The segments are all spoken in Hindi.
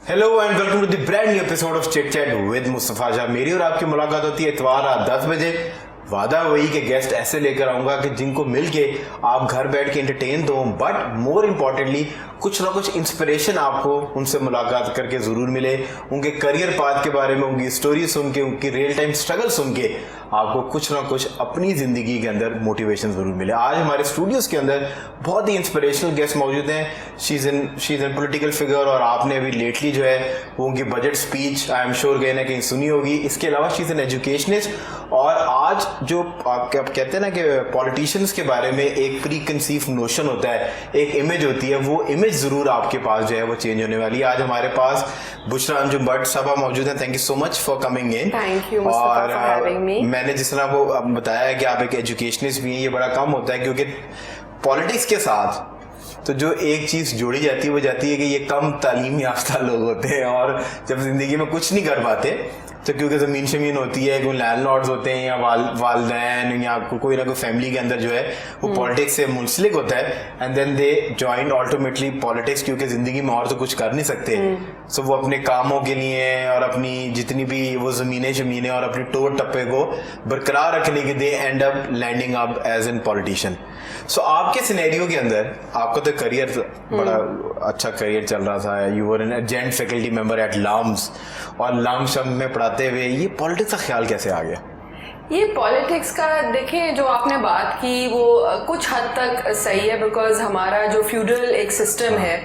Hello and welcome to the brand new episode of chit chat with Mustafa Shah. मेरी और आपकी मुलाकात होती है इतवार रात 10 बजे। वादा वही के गेस्ट ऐसे लेकर आऊंगा कि जिनको मिलके आप घर बैठ के एंटरटेन दो, बट मोर इम्पोर्टेंटली कुछ ना कुछ इंस्पिरेशन आपको उनसे मुलाकात करके ज़रूर मिले। उनके करियर पाथ के बारे में उनकी स्टोरी सुन के, उनकी रियल टाइम स्ट्रगल सुन के आपको कुछ ना कुछ अपनी ज़िंदगी के अंदर मोटिवेशन ज़रूर मिले। आज हमारे स्टूडियोज़ के अंदर बहुत ही इंस्पिरेशनल गेस्ट मौजूद हैं। She is in political figure, और आपने अभी लेटली जो है वो उनकी budget speech I am sure कहीं ना कहीं सुनी होगी। इसके अलावा शी इज़ एन एजुकेशनिस्ट, और आज जो आप कहते हैं ना कि पॉलिटिशियंस के बारे में एक प्री कंसीव नोशन होता है, एक इमेज होती है, वो इमेज ज़रूर आपके पास जो है वो चेंज होने वाली है। आज हमारे पास बुशरा अंजुम भट्ट साहबा मौजूद हैं। Thank you so much for coming in. Thank you Mustafa for having me. मैंने जिस तरह वो बताया है कि आप एक एजुकेशनिस्ट भी हैं, ये बड़ा कम होता है क्योंकि पॉलिटिक्स के साथ तो जो एक चीज़ जोड़ी जाती है वो जाती है कि ये कम तालीम याफ्ता लोग होते हैं, और जब जिंदगी में कुछ नहीं कर पाते तो क्योंकि ज़मीन शमीन होती है, कोई लैंडलॉर्ड्स होते हैं या वालदैन या कोई ना कोई फैमिली के अंदर जो है वो पॉलिटिक्स से मुंसलिक होता है, and then they join ultimately politics, क्योंकि ज़िंदगी में और तो कुछ कर नहीं सकते। सो वो अपने कामों के लिए और अपनी जितनी भी वो ज़मीनें और अपने टोर टप्पे को बरकरार रखने के they end up landing up as an politician. So आपके सिनेरियो के अंदर आपका तो करियर बड़ा अच्छा करियर चल रहा था। You were an adjunct faculty member at LUMS, और लम्स में पढ़ाते हुए ये पॉलिटिक्स का ख्याल कैसे आ गया? ये पॉलिटिक्स का देखें, जो आपने बात की वो कुछ हद तक सही है, बिकॉज हमारा जो फ्यूडल एक सिस्टम है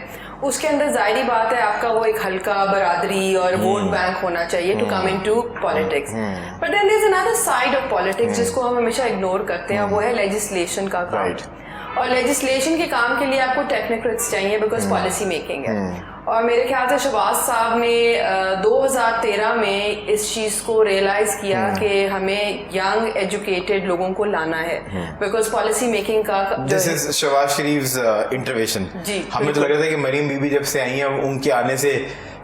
उसके अंदर जाहिर बात है आपका वो एक हल्का बरादरी और वोट बैंक होना चाहिए to come into politics. But then there is another side of politics जिसको हम हमेशा इग्नोर करते हैं, वो है लेजिस्लेशन का काम। और लेजिस्लेशन के काम के लिए आपको टेक्नोक्रेट्स चाहिए, बिकॉज पॉलिसी मेकिंग है। और मेरे ख्याल से शहबाज साहब ने 2013 में इस चीज़ को रियलाइज़ किया कि हमें यंग एजुकेटेड लोगों को लाना है, बिकॉज पॉलिसी मेकिंग का दिस इज शहबाज शरीफ्स इंटरवेंशन। हमें तो लग रहा था कि मरीम बीबी जब से आई हैं उनके आने से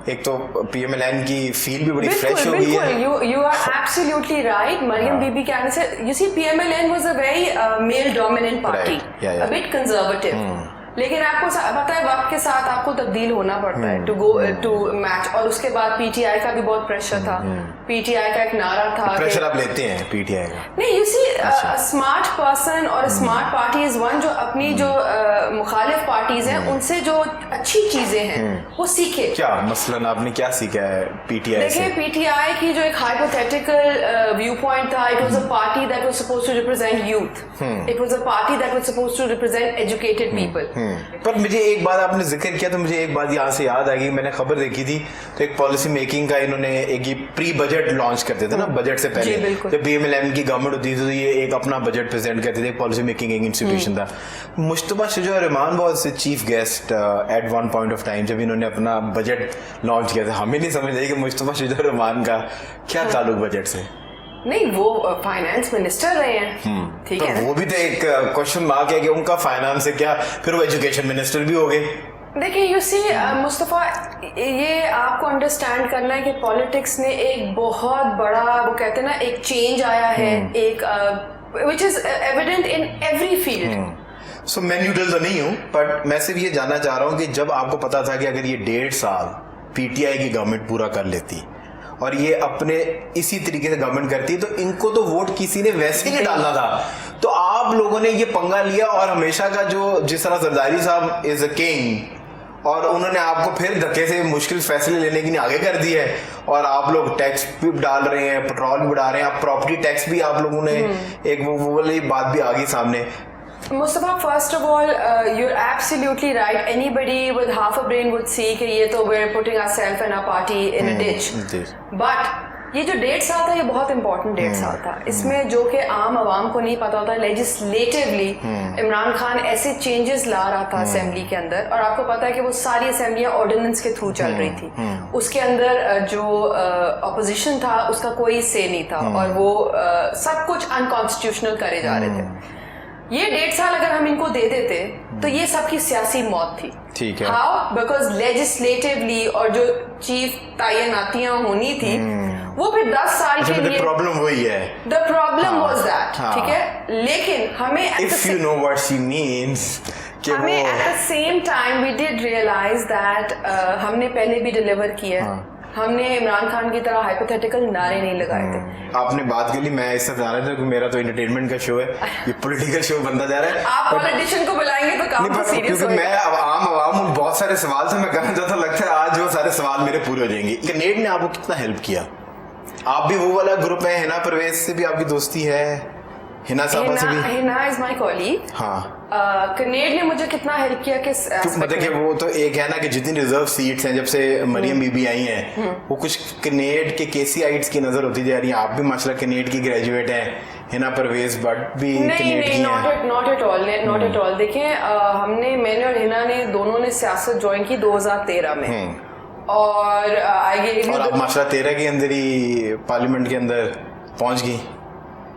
एक तो पीएमएलएन की फील भी बड़ी फ्रेश हो गई है। You are absolutely right. Maryam Bibi के आने से you see PMLN was a very male dominant party, a bit conservative, लेकिन आपको पता है वक्त के साथ आपको तब्दील होना पड़ता है टू गो टू मैच। और उसके बाद पीटीआई का भी बहुत प्रेशर था। पीटीआई का एक नारा था, प्रेशर आप लेते हैं पीटीआई का? नहीं, यू सी स्मार्ट पर्सन और स्मार्ट पार्टी इज वन जो अपनी जो मुखालिफ पार्टीज हैं उनसे जो अच्छी चीजें हैं वो सीखे। क्या मसलन आपने क्या सीखा है पीटीआई से? देखिए, पीटीआई की जो एक हाइपोथेटिकल व्यू पॉइंट था, it was a party that was supposed to represent youth, it was a party that was supposed to represent educated people. पर मुझे एक बात आपने जिक्र किया तो मुझे एक बात यहाँ से याद आ गई। मैंने खबर देखी थी तो एक पॉलिसी मेकिंग का इन्होंने एक प्री बजट लॉन्च करते थे ना, बजट से पहले जब पीएमएलएन की गवर्नमेंट होती थी तो ये एक अपना बजट प्रेजेंट करते थे। पॉलिसी मेकिंग एक इंस्टीट्यूशन था। Mushtaba Shuja Rahman was chief guest at one point of time जब इन्होंने अपना बजट लॉन्च किया था। हमें नहीं समझ आई कि मुश्तबा शुजा रहमान का क्या ताल्लुक बजट से। नहीं, वो फाइनेंस मिनिस्टर रहे हैं, ठीक है, वो भी तो एक क्वेश्चन मार्क है कि उनका फाइनेंस से क्या, फिर वो एजुकेशन मिनिस्टर भी हो गए। देखिए, यू सी मुस्तफा, ये आपको अंडरस्टैंड करना है कि पॉलिटिक्स ने एक बहुत बड़ा, वो कहते हैं ना, एक चेंज आया है, एक which is evident in every field. So मैं न्यूट्रल तो नहीं हूँ, बट मैं सिर्फ ये जानना चाह रहा हूँ कि जब आपको पता था कि अगर ये 1.5 साल पीटीआई की गवर्नमेंट पूरा कर लेती और ये अपने इसी तरीके से गवर्नमेंट करती है तो इनको तो वोट किसी ने वैसे ही डालना था, तो आप लोगों ने ये पंगा लिया और हमेशा का जो जिस तरह जरदारी साहब इज अ किंग, और उन्होंने आपको फिर धक्के से मुश्किल फैसले लेने के लिए आगे कर दिया है, और आप लोग टैक्स भी डाल रहे हैं, पेट्रोल भी बढ़ा रहे हैं, आप प्रॉपर्टी टैक्स भी आप लोगों ने एक वो वाली बात भी आ गई सामने। Mustafa, first of all, you're absolutely right. Anybody with half a brain would see कि ये तो we're putting ourselves and our party in a ditch. But ये जो 1.5 साल था ये बहुत important 1.5 साल था। इसमें जो कि आम आवाम को नहीं पता होता, लेजिस्लेटिवली इमरान खान ऐसे चेंजेस ला रहा था असेंबली के अंदर, और आपको पता है कि वो सारी असेंबलियां ऑर्डिनेंस के थ्रू चल रही थी। उसके अंदर जो अपोजिशन था उसका कोई से नहीं था, और वो सब कुछ अनकॉन्स्टिट्यूशनल करे जा रहे थे। ये 1.5 साल अगर हम इनको दे देते तो ये सबकी सियासी मौत थी। ठीक है। हाउ? बिकॉज लेजिस्लेटिवली और जो चीफ तैनातियां होनी थी वो फिर 10 साल के लिए, प्रॉब्लम वही है, द प्रॉब्लम वाज दैट, ठीक है। लेकिन हमें if you know what she means कि हमें वो at the same time we did realize that हमने पहले भी डिलीवर किया है। हमने इमरान खान की तरह हाइपोथेटिकल नारे नहीं लगाए थे। आपने बात के लिए मैं इस तरफ जाना था कि मेरा तो एंटरटेनमेंट का शो है, ये पॉलिटिकल शो बनता जा रहा है। आप पॉलिटिशियन को बुलाएंगे तो काम सीरियस क्योंकि मैं अब आम आवाम हूँ, बहुत सारे सवाल थे मैं करना चाहता, लगता है आज वो सारे सवाल मेरे पूरे हो जाएंगे। कनेड ने आपको कितना हेल्प किया? आप भी वो वाला ग्रुप है, हिना परवेज से भी आपकी दोस्ती है, हिना साहबा से भी? Hina is my colleague. हाँ, कनेड ने मुझे कितना हेल्प किया कि मतलब कि वो तो एक है ना कि जितनी रिजर्व सीट्स हैं जब से मरियम बीबी आई हैं वो कुछ कनेड के केसीआइट्स की नजर होती जा रही है। आप भी माशाल्लाह कनेड की ग्रेजुएट हैं, हिना परवेज बट भी कनेड की हैं। Not at all. देखिए मैंने और हिना ने दोनों ने सियासत ज्वाइन की 2013 में, और आप माशाल्लाह 13 के अंदर ही पार्लियामेंट के अंदर पहुंच गई।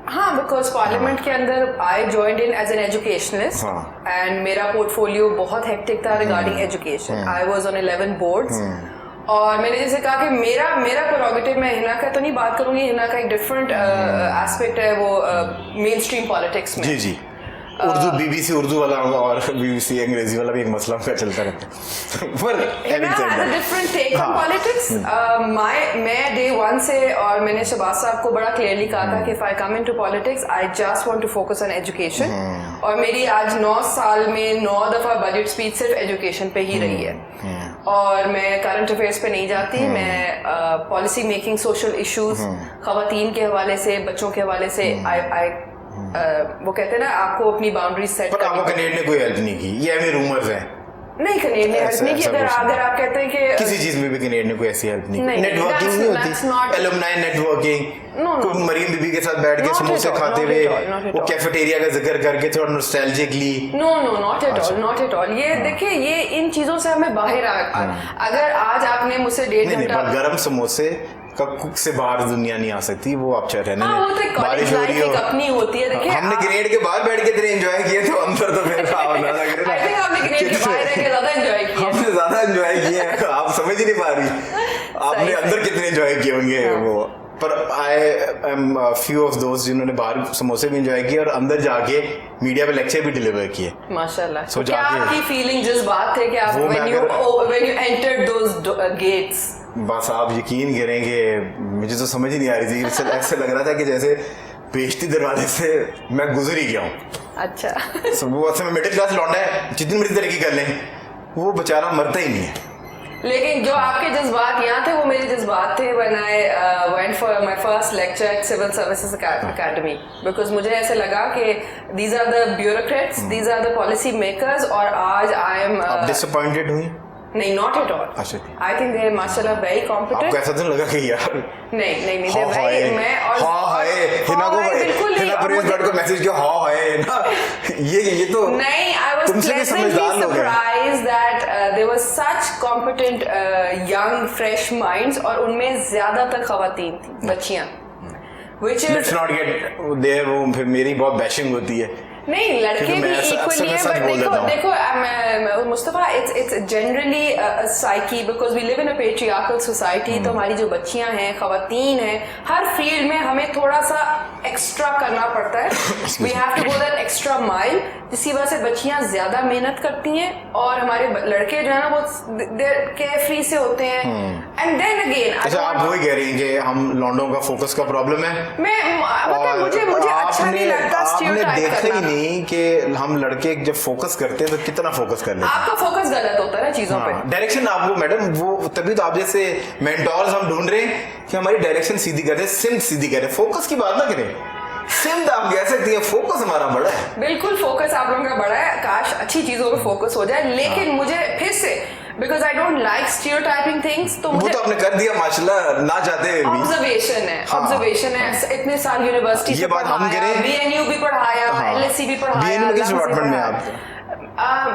हाँ, बिकॉज पार्लियामेंट के अंदर I joined in as an educationist and मेरा पोर्टफोलियो बहुत हेक्टिक था regarding education. I was on 11 boards, और मैंने जैसे कहा कि मेरा प्रोरोगेटिव, मैं हिना का तो नहीं बात करूंगी, हिना का एक डिफरेंट एस्पेक्ट है वो मेन स्ट्रीम पॉलिटिक्स में। जी उर्दू बीबीसी उर्दू वाला और बीबीसी अंग्रेजी वाला भी एक मसला का चलता रहता है। Different take on politics. मैं डे 1 से, और मैंने शहबाज साहब को बड़ा क्लियरली कहा था कि if I come into politics I just want to focus on education, और मेरी आज 9 साल में 9 दफा बजट स्पीच सिर्फ एजुकेशन पे ही रही है, और मैं करंट अफेयर्स पे नहीं जाती। मैं पॉलिसी मेकिंग, सोशल इश्यूज, खवातीन के हवाले से, बच्चों के हवाले से वो कहते हैं ना आपको अपनी बाउंड्री सेट पर आपको कनेड ने कोई हेल्प नहीं की, ये हमें रूमर्स हैं? नहीं, कनेड ने हेल्प नहीं की। अगर आप कहते हैं कि किसी चीज में भी कनेड ने कोई ऐसी हेल्प नहीं की, नेटवर्किंग नहीं होती, एलुमनाई नेटवर्किंग, मरियम बीबी के साथ बैठ के समोसे खाते हुए वो कैफेटेरिया का जिक्र करके थोड़ा nostalgically. No, not at all. ये देखिए, ये इन चीजों से हमें बाहर अगर आज आपने मुझसे 1.5 घंटा गरम समोसे कुक से बाहर दुनिया नहीं आ सकती, वो आप चाहे रहने दें, बारिश हो रही हो, अपनी होती है। देखिए, हमने ग्रेड के बाहर बैठ के इतने एंजॉय किए तो अंदर तो फिर आई थिंक आपने ग्रेड के बाहर रह के ज्यादा एंजॉय किया। हमने ज्यादा एंजॉय किए हैं, आप समझ ही नहीं पा रही आपने अंदर कितने एंजॉय किए होंगे वो। पर आई एम फ्यू ऑफ दोस्त जिन्होंने बाहर समोसे भी एंजॉय किए और अंदर जाके मीडिया पे लेक्चर भी डिलीवर किए माशाल्लाह। So क्या आपकी फीलिंग जिस बात थे कि आप when you entered those gates? बस आप यकीन करेंगे, मुझे तो समझ ही नहीं आ रही थी, ऐसे लग रहा था कि जैसे बेइज्जती दरवाजे से मैं गुजर ही गया हूँ। अच्छा। वो असल में मिडिल क्लास लौंडा है, जितनी मर्जी तरक्की कर लें वो बेचारा मरता ही नहीं है। लेकिन जो आपके जज्बात यहाँ थे वो मेरे जज्बात थे when I went for my first lecture at Civil Services Academy, because मुझे ऐसे लगा कि these are the bureaucrats, these are the policy makers, और आज I am आप डिसअपॉइंटेड हुई? नहीं, not at all. I think they माशाल्लाह वेरी कॉम्पिटेंट। आपको ऐसा तो लगा कि यार नहीं दे वेरी, मैं और हिना परवेज को मैसेज किया ना, ये तो नहीं, I was pleasantly surprised that there was such competent young fresh minds, और उनमें ज्यादातर खवातीन थी, बच्चियां, which is let's not get there. वो फिर मेरी बहुत बैशिंग होती है। नहीं, लड़के भी इक्वली है, बट देखो Mustafa, it's generally psyche, because we live in a patriarchal society. तो हमारी जो बच्चियां हैं, खवातीन हैं, हर फील्ड में हमें थोड़ा सा एक्स्ट्रा करना पड़ता है। We have to go that extra mile, जिसकी वजह से बच्चियां ज्यादा मेहनत करती हैं, और हमारे लड़के जो है ना वो केयरफ्री से होते हैं। एंड देन अगेन, अच्छा आप वही कह रही हैं कि हम लौंडों का फोकस का प्रॉब्लम है। मुझे अच्छा नहीं लगता स्टीरियोटाइप करना कि हम लड़के जब फोकस करते हैं तो कितना फोकस कर लेते हैं। आपका फोकस गलत होता है ना चीजों पे। डायरेक्शन आपको मैडम, वो तभी तो आप जैसे मेंटोर्स हम ढूंढ रहे हैं कि हमारी डायरेक्शन सीधी करें, सिम्त सीधी करें, फोकस की बात ना करें। सिम्त आप कह सकती है, फोकस हमारा बड़ा है। बिल्कुल, फोकस आप लोगों का बड़ा है, काश अच्छी चीजों पे फोकस हो जाए, लेकिन मुझे फिर से because I don't like stereotyping things, तो वो तो आपने कर दिया माशाल्लाह, ना चाहते हुए भी। ऑब्जर्वेशन है, इतने साल यूनिवर्सिटी ये बात हम करें, BNU भी पढ़ाया, LSE भी पढ़ाया। BNU किस डिपार्टमेंट में आप?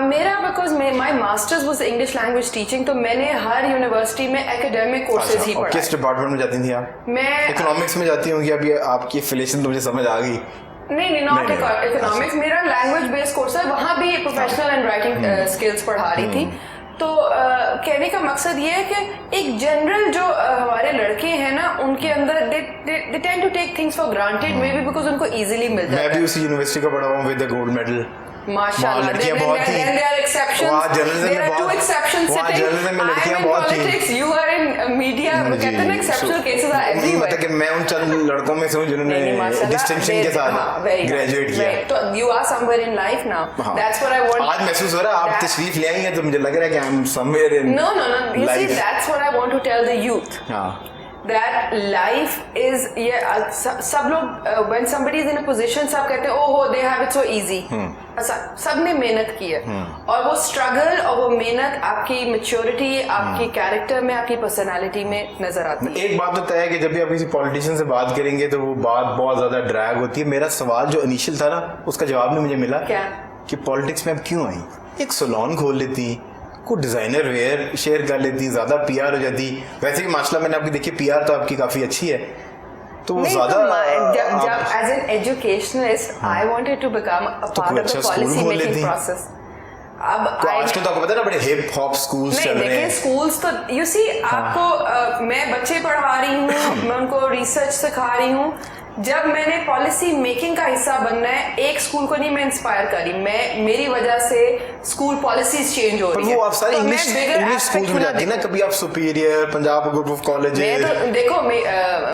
मेरा because my masters was English language teaching, तो मैंने हर यूनिवर्सिटी में एकेडमिक कोर्सेज ही पढ़ा। किस डिपार्टमेंट में जाती थी आप? मैं इकोनॉमिक्स में जाती होंगी। अभी आपकी एफिलिएशन तो मुझे समझ आ गई। नहीं, नॉट इकोनॉमिक्स, मेरा लैंग्वेज बेस्ड कोर्स है, वहाँ भी प्रोफेशनल एंड राइटिंग स्किल्स पढ़ा रही थी। तो कहने का मकसद ये है कि एक जनरल जो हमारे लड़के हैं ना, उनके अंदर they tend to take things for granted, may be because उनको इजीली मिल जाता है। मैं भी उसी यूनिवर्सिटी का पढ़ा हूँ विद द गोल्ड मेडल। माशाल्लाह, लड़कियां बहुत थी। then there are exceptions. वहाँ जर्नलिज्म There में are two बहुत, exceptions वहाँ sitting. जर्नलिज्म में I am लड़कियां in बहुत थी। politics, you are in media. वो कहते हैं ना exceptional cases are everywhere. मतलब कि मैं उन चंद लड़कों में से हूँ जिन्होंने नहीं, माशाल्लाह, डिस्टिंक्शन के साथ ग्रेजुएट किया। तो you are somewhere in life now. हाँ। That's what I want. आज महसूस हो रहा है आप तशरीफ ले आई हैं तो मुझे लग रहा है कि I'm somewhere in No. You see, life। that's what I want to tell the youth. हाँ That life is सब लोग when somebody is in a position सब कहते हैं oh they have it so easy. सब ने मेहनत की है और वो स्ट्रगल और वो मेहनत आपकी मैच्योरिटी, आपकी कैरेक्टर में, आपकी पर्सनालिटी में नजर आती है। एक बात तो तय है कि जब भी आप किसी पॉलिटिशियन से बात करेंगे तो वो बात बहुत ज्यादा ड्रैग होती है। मेरा सवाल जो इनिशियल था ना उसका जवाब नहीं मुझे मिला क्या कि पॉलिटिक्स में आप क्यों आई। एक सलोन खोल लेती, को डिजाइनर वेयर शेयर कर लेती, ज्यादा पीआर हो जाती। वैसे भी माशाल्लाह मैंने आपकी देखी पीआर तो आपकी काफी अच्छी है, तो वो ज्यादा जब as an educationist I wanted to become a part of the policy making process. अब तो आजकल तो आपको पता है ना बड़े हिप हॉप स्कूल्स चल रहे हैं। स्कूल्स तो यू सी आपको मैं बच्चे पढ़ा रही हूँ, मैं उनको रिसर्च सिखा रही हूँ। जब मैंने पॉलिसी मेकिंग का हिस्सा बनना है, एक स्कूल को नहीं मैं इंस्पायर करी, मैं मेरी वजह से स्कूल पॉलिसीज चेंज हो रही है। वो आप सारे इंग्लिश स्कूल में जाती ना, कभी आप superior Punjab group of colleges, तो देखो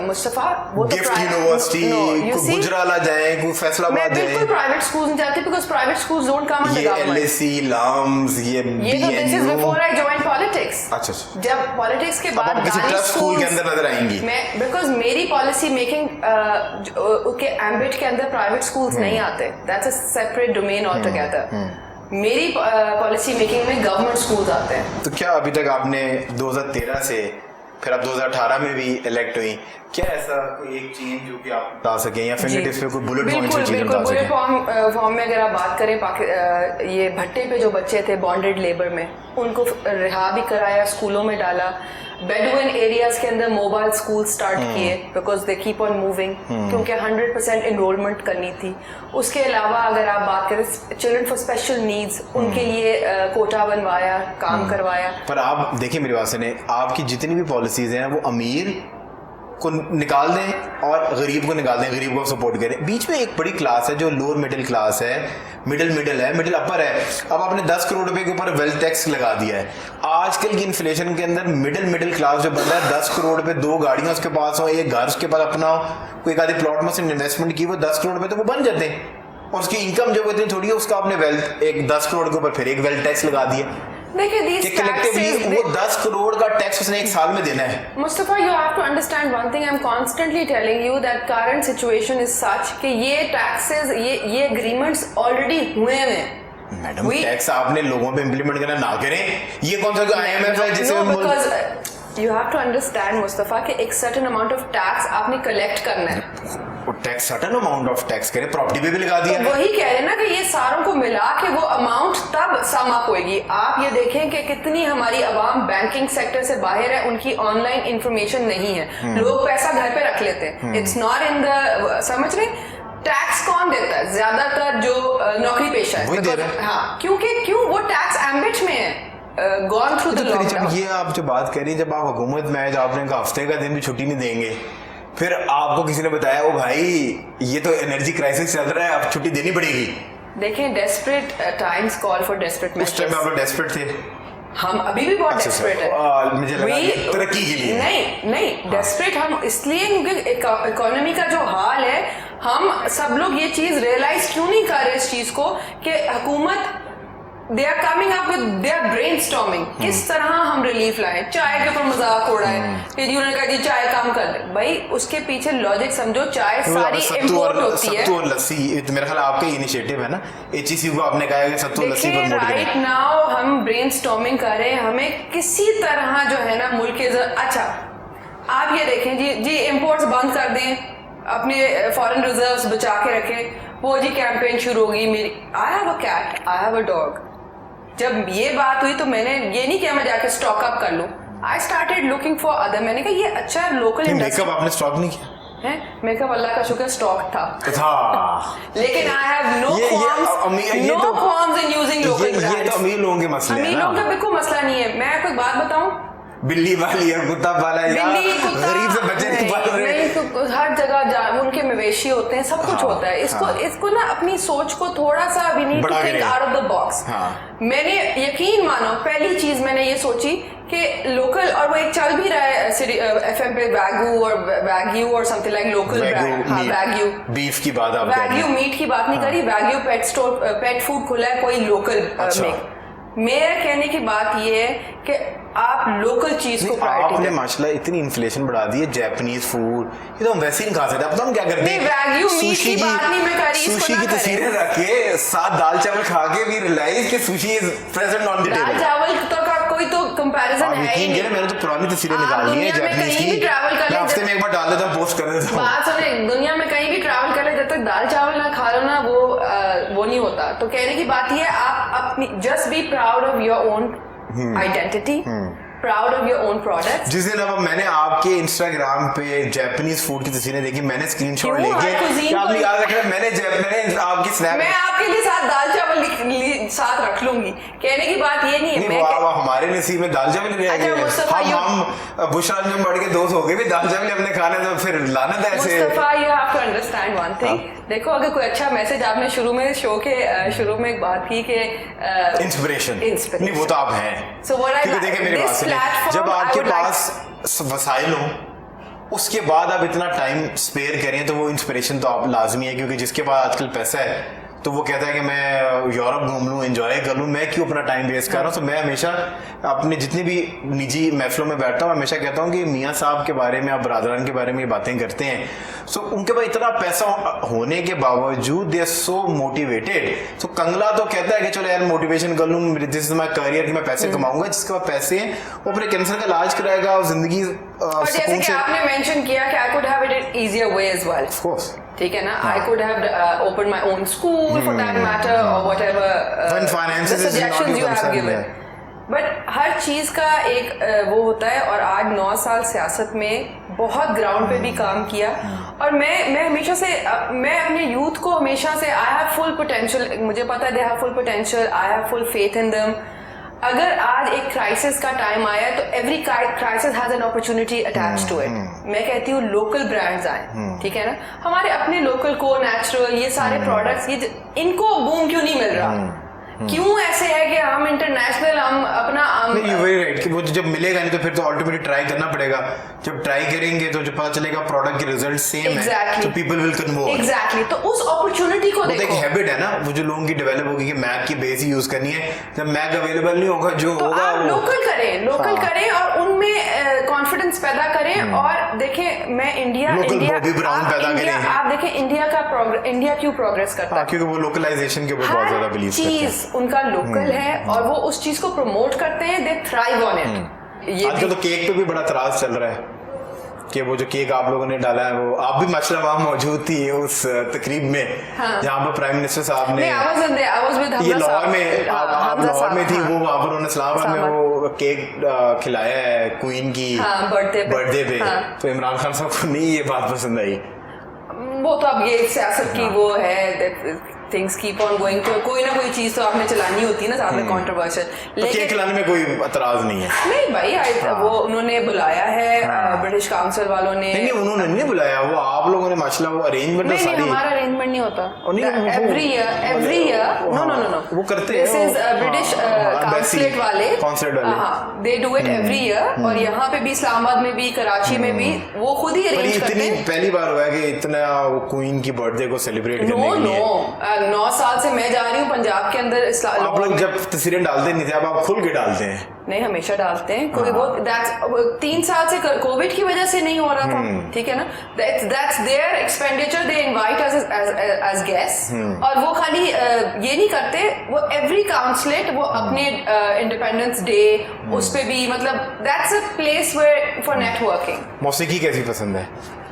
मुस्तफा वो तो गिफ्ट यूनिवर्सिटी, गुजराला जाए, कोई फैसलाबाद जाए। मैं बिल्कुल प्राइवेट स्कूल्स में जाती because private schools don't come under government. ये एलएसी लम्स ये तो this is before I join politics. अच्छा जब पॉलिटिक्स के बाद किसी ट्रस्ट स्कूल के अंदर नजर आएंगी। मैं बिकॉज़ मेरी पॉलिसी मेकिंग के एम्बिट के अंदर प्राइवेट स्कूल्स नहीं आते, that's a separate domain all together. मेरी पॉलिसी मेकिंग में गवर्नमेंट स्कूल्स आते हैं। तो क्या अभी तक आपने 2013 से फिर आप 2018 में भी इलेक्ट हुई, क्या ऐसा कोई एक चेंज जो कि आप बता सकें या फिर पे कोई बुलेट पॉइंट से चीजें बता सकें? बुलेट फॉर्म में अगर आप बात करें, ये भट्टे पे जो बच्चे थे बॉन्डेड लेबर में, उनको रिहा भी कराया, स्कूलों में डाला। बेडुइन एरियाज के अंदर मोबाइल स्कूल स्टार्ट किए because they keep on moving, क्योंकि 100% इनरोलमेंट करनी थी। उसके अलावा अगर आप बात करें चिल्ड्रन फॉर स्पेशल नीड्स, उनके लिए कोटा बनवाया, काम करवाया। पर आप देखिए मेरी बात सुने, आपकी जितनी भी पॉलिसीज हैं वो अमीर को निकाल दें और गरीब को निकाल दें, गरीब को सपोर्ट करें। बीच में एक बड़ी क्लास है जो लोअर मिडिल क्लास है, मिडिल है, मिडिल अपर है। अब आपने 10 करोड़ रुपए के ऊपर वेल्थ टैक्स लगा दिया है। आजकल की इन्फ्लेशन के अंदर मिडिल क्लास जो बंदा है, 10 करोड़ रुपए 2 गाड़ियां उसके पास हो, एक घर उसके पास अपना हो, कोई एक आधी प्लॉट में से इन्वेस्टमेंट की, वो 10 करोड़ रुपए तो वो बन जाते हैं। और उसकी इनकम जो इतनी थोड़ी है, उसका आपने वेल्थ एक 10 करोड़ के ऊपर फिर एक वेल्थ टैक्स लगा दिया। देखिए कलेक्टिवली वो 10 करोड़ का टैक्स उसने एक साल में देना है। Mustafa, you have to understand one thing. I'm constantly telling you that current situation is such कि ये taxes, ये agreements already हुए हैं। मैडम टैक्स आपने लोगों पे इम्प्लीमेंट करना ना करें, ये कौन सा IMF है जिसे because you have to understand Mustafa कि एक certain amount of tax आपने collect करना है। Tax certain amount of tax करे, प्रॉपर्टी पे भी लगा दिया। तो वही कह रहे ना कि ये सारों को मिला के वो अमाउंट तब सम अप होगी। आप ये देखें कि कितनी हमारी आवाम बैंकिंग सेक्टर से बाहर है, उनकी ऑनलाइन इंफॉर्मेशन नहीं है, लोग पैसा घर पे रख लेते हैं। इट्स नॉट इन द, समझ रहे, टैक्स कौन देता है? ज्यादातर जो नौकरी पेशा है। हाँ, क्यों वो टैक्स एम्बिट में है, गॉन थ्रू द लॉकडाउन। ये आप जो बात कह रही हैं, जब आप हुकूमत में आए, जब आपने कहा हफ्ते का दिन भी छुट्टी नहीं देंगे, फिर आपको किसी ने बताया ओ भाई ये तो एनर्जी क्राइसिस चल रहा है, अब छुट्टी देनी पड़ेगी। देखें, desperate times call for desperate measures. उस टाइम आप लोग डेस्परेट थे, हम अभी भी बहुत डेस्परेट है। मुझे लगा तरक्की के लिए नहीं डेस्परेट हम इसलिए क्योंकि इकोनॉमी का जो हाल है, हम सब लोग ये चीज रियलाइज क्यों नहीं कर रहे इस चीज को कि हुकूमत they are coming up with their brainstorming किस तरह हम रिलीफ लाएं। चाय के ऊपर मजाक हो रहा है कि उन्होंने कहा जी चाय काम कर दे, भाई उसके पीछे लॉजिक समझो। चाय सारी इंपोर्ट होती है। सत्तू और लस्सी मेरा ख्याल आपका इनिशिएटिव है ना, HEC को आपने कहा है कि सत्तू लस्सी पर मोड़ राइट नाउ हम ब्रेनस्टॉर्मिंग कर रहे हैं, हमें किसी तरह जो है ना मुल्क के अच्छा आप ये देखें जी इंपोर्ट्स बंद कर दें, अपने फॉरेन रिजर्व्स बचा के रखें, वो जी कैंपेन शुरू होगी मेरी I have a cat, I have a dog. जब ये बात हुई तो मैंने ये नहीं किया मैं जाके स्टॉक अप कर लूं, I started looking for other. मैंने कहा ये अच्छा लोकल इंडस्ट्री। मेकअप आपने स्टॉक नहीं किया है? मेकअप अल्लाह का शुक्र स्टॉक था लेकिन I have no qualms in using local brands. ये तो अमीर लोगों के मसले हैं। अमीर लोगों का बिल्कुल मसला नहीं है। मैं आपको एक बात बताऊं, बिल्ली वाली है, कुत्ता पाला है, बिल्ली, कुत्ता, गरीब से बच्चे नहीं पाल रहे। नहीं तो हर जगह उनके मवेशी होते हैं, सब कुछ होता है। इसको ना अपनी सोच को थोड़ा सा we need to think out of the box. मैंने यकीन मानो पहली चीज मैंने ये सोची कि लोकल, और वो एक चल भी रहा है एफएम पे, वैग्यू और समथिंग लाइक लोकल ब्रांड। हाँ, वैग्यू बीफ की बात आप वैग्यू मीट की बात नहीं करी, वैग्यू पेट फूड खुला है कोई लोकल मेक। मेरा कहने की बात ये है कि आप लोकल चीज को प्रायोरिटी आपने माशाल्लाह इतनी इन्फ्लेशन बढ़ा दी है जैपनीज फूड, ये तो हम वैसे ही नहीं खा सकते। अब तो हम क्या करते हैं, वैग्यू मीट की बात नहीं मैं कर रही, सुशी की तस्वीरें रख के साथ दाल चावल खा के भी रियलाइज कि sushi is present on the table. दाल चावल तो का कोई तो कंपैरिजन है ही नहीं। मैंने तो पुरानी तस्वीरें निकाल ली है जैपनीज की, ट्रैवल कर ले, हफ्ते में एक बार डाल देता हूं, पोस्ट कर देता हूं। बात सुने, दुनिया में कहीं भी ट्रैवल कर ले, जब तक दाल चावल ना खा लो ना वो नहीं होता। तो कहने की बात ये है, आप अपनी just be proud of your own identity, proud of your own product. जिस दिन अब मैंने आपके इंस्टाग्राम पे जैपनीज फूड की तस्वीरें देखी, मैंने स्क्रीनशॉट लेके आपने याद रखा, मैंने आपकी स्नैप, मैं आपके लिए साथ दाल चावल साथ रख लूंगी। कहने की बात ये नहीं है, नहीं, वो हमारे नसीब में दाल चावल नहीं रह गए। हम बुशरा में बढ़ के दोस्त हो गए भी, दाल चावल अपने खाने तो फिर लाना था ऐसे। Mustafa, you have to understand one thing। देखो, अगर कोई अच्छा मैसेज आपने शुरू में शो के शुरू में एक बात की कि इंस्पिरेशन, नहीं वो तो आप हैं। क्योंकि देखिए मेरी बात सुनिए, जब आपके पास वसाइल हो, उसके बाद आप इतना टाइम स्पेयर करें तो वो इंस्पिरेशन तो आप लाजमी है। क्योंकि जिसके पास आजकल पैसा है तो वो कहता है कि मैं यूरोप घूम लूँ, एंजॉय कर लूँ, मैं क्यों अपना टाइम वेस्ट कर रहा हूँ। तो मैं हमेशा अपने जितनी भी निजी महफिलों में बैठता हूँ, हमेशा कहता हूँ कि मियाँ साहब के बारे में, आप बरादरान के बारे में ये बातें करते हैं। सो उनके पास इतना पैसा होने के बावजूद दे आर सो मोटिवेटेड। सो कंगला तो कहता है कि चलो यार मोटिवेशन कर लूँ, दिस इज माई करियर, कि मैं पैसे कमाऊंगा। जिसके पास पैसे हैं वो अपने कैंसर का इलाज कराएगा और जिंदगी जैसे कि आपने मेंशन किया कि I could have it easier way as well, of course, ठीक है ना। I could have open my own school for that matter, और whatever suggestions you have given. But हर चीज का एक वो होता है, और आज 9 साल सियासत में बहुत ग्राउंड पे भी काम किया। और मैं हमेशा से, मैं अपने यूथ को हमेशा से, आई हैव फुल पोटेंशियल, मुझे पता है they have full potential, I have full faith in them. अगर आज एक क्राइसिस का टाइम आया है तो every crisis has an opportunity attached to it. मैं कहती हूँ लोकल ब्रांड्स आए, ठीक है ना, हमारे अपने लोकल को नेचुरल ये सारे प्रोडक्ट्स, ये इनको बूम क्यों नहीं मिल रहा? क्यों ऐसे है कि हम इंटरनेशनल, हम अपना राइट, कि वो जब मिलेगा नहीं तो फिर तो अल्टीमेटली ट्राई करना पड़ेगा। जब ट्राई करेंगे तो जो पता चलेगा प्रोडक्ट के रिजल्ट सेम है, तो पीपल विल कन्वर्ट। एग्जैक्टली, तो उस अपॉर्चुनिटी को देखो। एक हैबिट है ना वो जो लोगों की डेवलप होगी कि मैक की बेस ही यूज करनी है। जब मैक अवेलेबल नहीं होगा, जो तो होगा आप लोकल करें और उनमें कॉन्फिडेंस पैदा करें। और देखें, मैं इंडिया आप देखें इंडिया क्यों प्रोग्रेस करता है, क्योंकि वो लोकलाइजेशन के ऊपर बहुत ज्यादा बिलीव करते हैं। चीज उनका लोकल है और वो उस चीज को प्रमोट करते हैं, दे थ्राइव ऑन इट। आजकल तो केक पे भी बड़ा तराज चल रहा है कि वो जो केक आप लोगों ने डाला है, वो आप भी माशाल्लाह वहाँ मौजूद थी उस तकरीब में, जहाँ पर प्राइम मिनिस्टर साहब ने, ये लाहौर में, आप लाहौर में थी, वो वहाँ पर उन्होंने इस्लामाबाद में वो केक खिलाया है क्वीन की बर्थडे पे। तो इमरान खान साहब को नहीं ये बात पसंद आई। वो तो अब ये सियासत की वो है, थिंग्स कीप ऑन गोइंग, तो कोई ना कोई चीज तो आपने चलानी होती है ना साथ में कंट्रोवर्शियल। लेकिन केक खिलाने में कोई एतराज नहीं है। नहीं भाई, वो उन्होंने बुलाया है, ब्रिटिश काउंसिल वालों ने। नहीं, उन्होंने नहीं बुलाया, वो आप लोगों ने माशाल्लाह वो अरेंजमेंट नहीं, हमारा अरेंजमेंट नहीं होता। एवरी ईयर नो वो करते हैं, दिस इज ब्रिटिश काउंसिलेट वाले, they do it every year. और यहाँ पे भी, इस्लामाबाद में भी, कराची में भी, वो खुद ही अरेंज करते हैं। पहली बार हुआ है कि इतना क्वीन की बर्थडे को सेलिब्रेट करने के लिए। 9 साल से मैं जा रही हूँ पंजाब के अंदर। आप लोग जब तस्वीरें डालते नहीं थे, अब आप खुल के डालते हैं। नहीं, हमेशा डालते हैं। कोई वो 3 साल से कोविड की वजह से नहीं हो रहा था, ठीक है ना। That's their expenditure, they invite us as guest. और वो खाली ये नहीं करते, वो एवरी काउंसिलेट, वो अपने इंडिपेंडेंस डे उस पे भी, मतलब that's a place where for networking. मौसीकी कैसी पसंद है?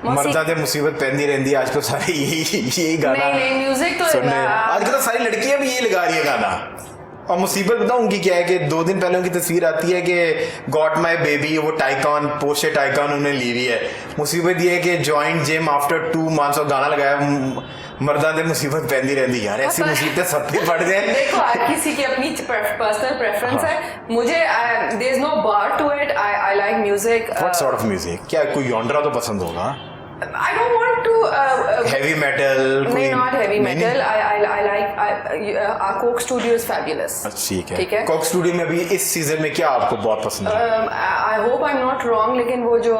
मर्दाते मुसीबत पहनती रहती है आजकल, सारे यही गाना। नहीं, म्यूजिक तो आजकल तो सारी लड़कियां भी यही लगा रही है गाना। और मुसीबत बताऊं उनकी क्या है कि 2 दिन पहले उनकी तस्वीर आती है कि गॉट माई बेबी, वो टाइकॉन, पोर्शे टाइकॉन उन्होंने ली हुई है। मुसीबत ये है कि जॉइंट जिम आफ्टर 2 मंथ्स, और गाना लगाया मर्दां दे मुसीबत पैंदी रहती यार, ऐसी मुसीबतें सब पे पड़ जाए। देखो हर किसी की अपनी पर्सनल प्रेफरेंस है। मुझे there is no bar to it. I like music. What sort of music? क्या कोई जॉनरा तो पसंद होगा? I don't want to heavy metal? नहीं, not heavy metal. I like our Coke Studio is fabulous. ठीक है। Coke Studio में भी इस सीजन में क्या आपको बहुत पसंद है? I hope I'm not wrong, लेकिन वो जो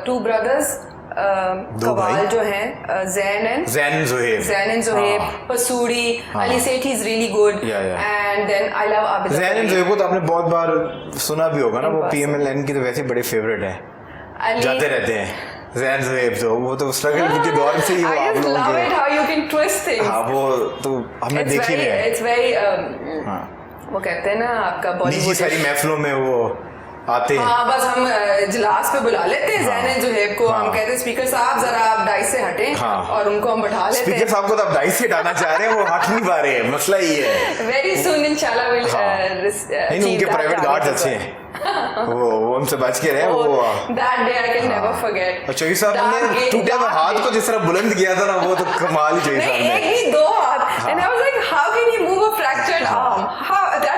two brothers कवाल जो हैं, Zain and Zohaib, Pasuri, Ali Seth is really good, and then I love Abid. Zain and Zohaib को तो आपने बहुत बार सुना भी होगा ना, वो PMLN की तो वैसे बड़े फेवरेट है, जाते रहते हैं। Zain Zohaib तो वो तो स्ट्रगल के दौर से ही वो आप लोगों के। I just love it how you can twist things. हाँ, वो तो हमने देखी है। It's very वो कहते हैं ना आपका बॉलीवुड सारी महफिलों में वो आते हैं। हाँ, बस हम इजलास पे बुला लेते हैं ज़ैन एंड ज़ोहैब को। हम कहते हैं स्पीकर साहब जरा आप डाइस से हटें, और उनको हम बैठा लेते हैं। स्पीकर साहब को तो आप डाइस से हटाना चाह रहे हैं, वो हट नहीं पा रहे हैं, मसला ये है। वेरी सून इंशाल्लाह विल नहीं, उनके प्राइवेट गार्ड्स अच्छे हैं, वो उनसे बच के रहे। वो that day I can never forget. और चौधरी साहब ने टूटे हुए हाथ को जिस तरह बुलंद किया था ना, वो तो कमाल ही चौधरी साहब ने। एक नहीं, दो हाथ। And I was like how can you move a fractured arm?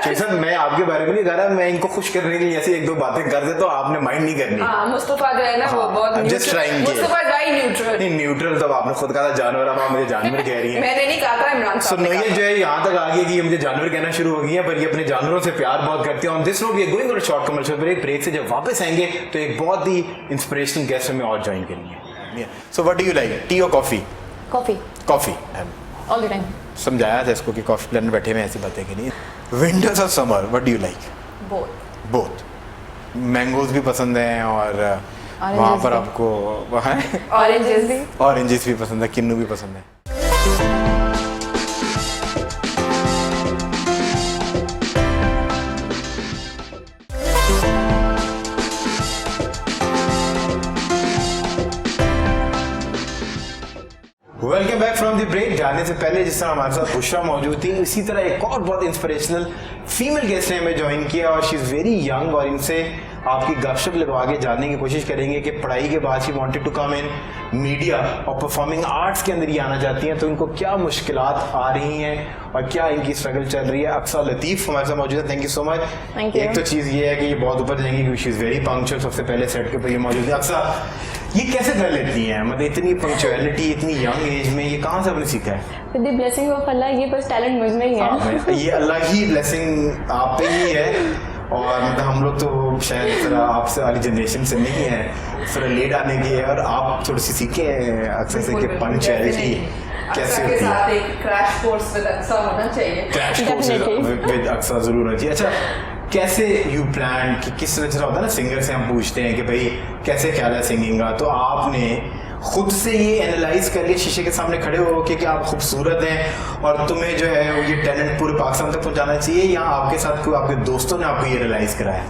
Chaudhry साहब, मैं आपके बारे में नहीं कह रहा, मैं इनको खुश करने के लिए ऐसी एक दो बातें कर दे तो आपने माइंड नहीं करनी। हाँ, मुस्तफा जो है ना वो बहुत मुस्तफा गाई न्यूट्रल। नहीं, न्यूट्रल तो आपने खुद कहा था, जानवर। अब आप मुझे जानवर कह रही हैं। मैंने नहीं कहा था, इमरान साहब ने कहा। जो है यहाँ तक आ गई कि ये मुझे जानवर कहना शुरू हो गई है, पर ये अपने जानवरों से प्यार बहुत करती है। On this note we are going on a short commercial break. Break से जब वापस आएंगे तो एक बहुत ही इंस्पिरेशनल गेस्ट हमें और ज्वाइन करेंगे। So what do you like, tea और coffee? Coffee. Coffee all the time. समझाया था इसको कि कॉफी प्लान बैठे हुए ऐसी बातें की नहीं। विंटर्स और summer, what do you like? Both. Mangoes भी पसंद हैं और वहाँ पर आपको ऑरेंजेस भी पसंद है, किन्नू भी पसंद है। Welcome back from the break. जाने से पहले जिस तरह हमारे साथ बुशरा मौजूद थी, इसी तरह एक और बहुत इंस्पिरेशनल फीमेल गेस्ट ने हमें ज्वाइन किया और शी इज़ वेरी यंग, और इनसे आपकी गपशप लगवा के जानने की कोशिश करेंगे कि पढ़ाई के बाद she wanted to come in media और परफॉर्मिंग आर्ट्स के अंदर ही आना चाहती हैं, तो इनको क्या मुश्किलात आ रही हैं और क्या इनकी स्ट्रगल चल रही है। अक्सा लतीफ़ हमारे साथ मौजूद है, थैंक यू सो मच। एक तो चीज़ ये है कि ये बहुत ऊपर जाएंगी क्योंकि शी इज़ वेरी पंक्चुअल, सबसे पहले सेट के ऊपर ये मौजूद है। अक्सा, ये कैसे कर लेती हैं, मतलब इतनी पंक्चुअलिटी इतनी यंग एज में, ये कहाँ से आपने सीखा है? विद द ब्लेसिंग ऑफ अल्लाह, ये बस टैलेंट मुझ में ही है। ये अल्लाह की ब्लेसिंग आप पे ही है, और मतलब हम लोग तो शायद आपसे वाली जनरेशन से नहीं है, थोड़ा लेट आने की है, और आप थोड़ी सी सीखे अक्सर से कि पंक्चुअलिटी कैसे होती है। क्रैश कोर्स विद अक्सा होना चाहिए। क्रैश कोर्स विद अक्सा जरूर होना चाहिए। अच्छा, कैसे यू प्लान कि किस तरह से होता है ना, सिंगर से हम पूछते हैं कि भाई कैसे ख्याल है सिंगिंग का, तो आपने खुद से ये एनालाइज कर लिया शीशे के सामने खड़े हो कि आप खूबसूरत हैं और तुम्हें जो है ये टैलेंट पूरे पाकिस्तान तक पहुंचाना चाहिए, या आपके साथ कोई आपके दोस्तों ने आपको ये एनालाइज कराया?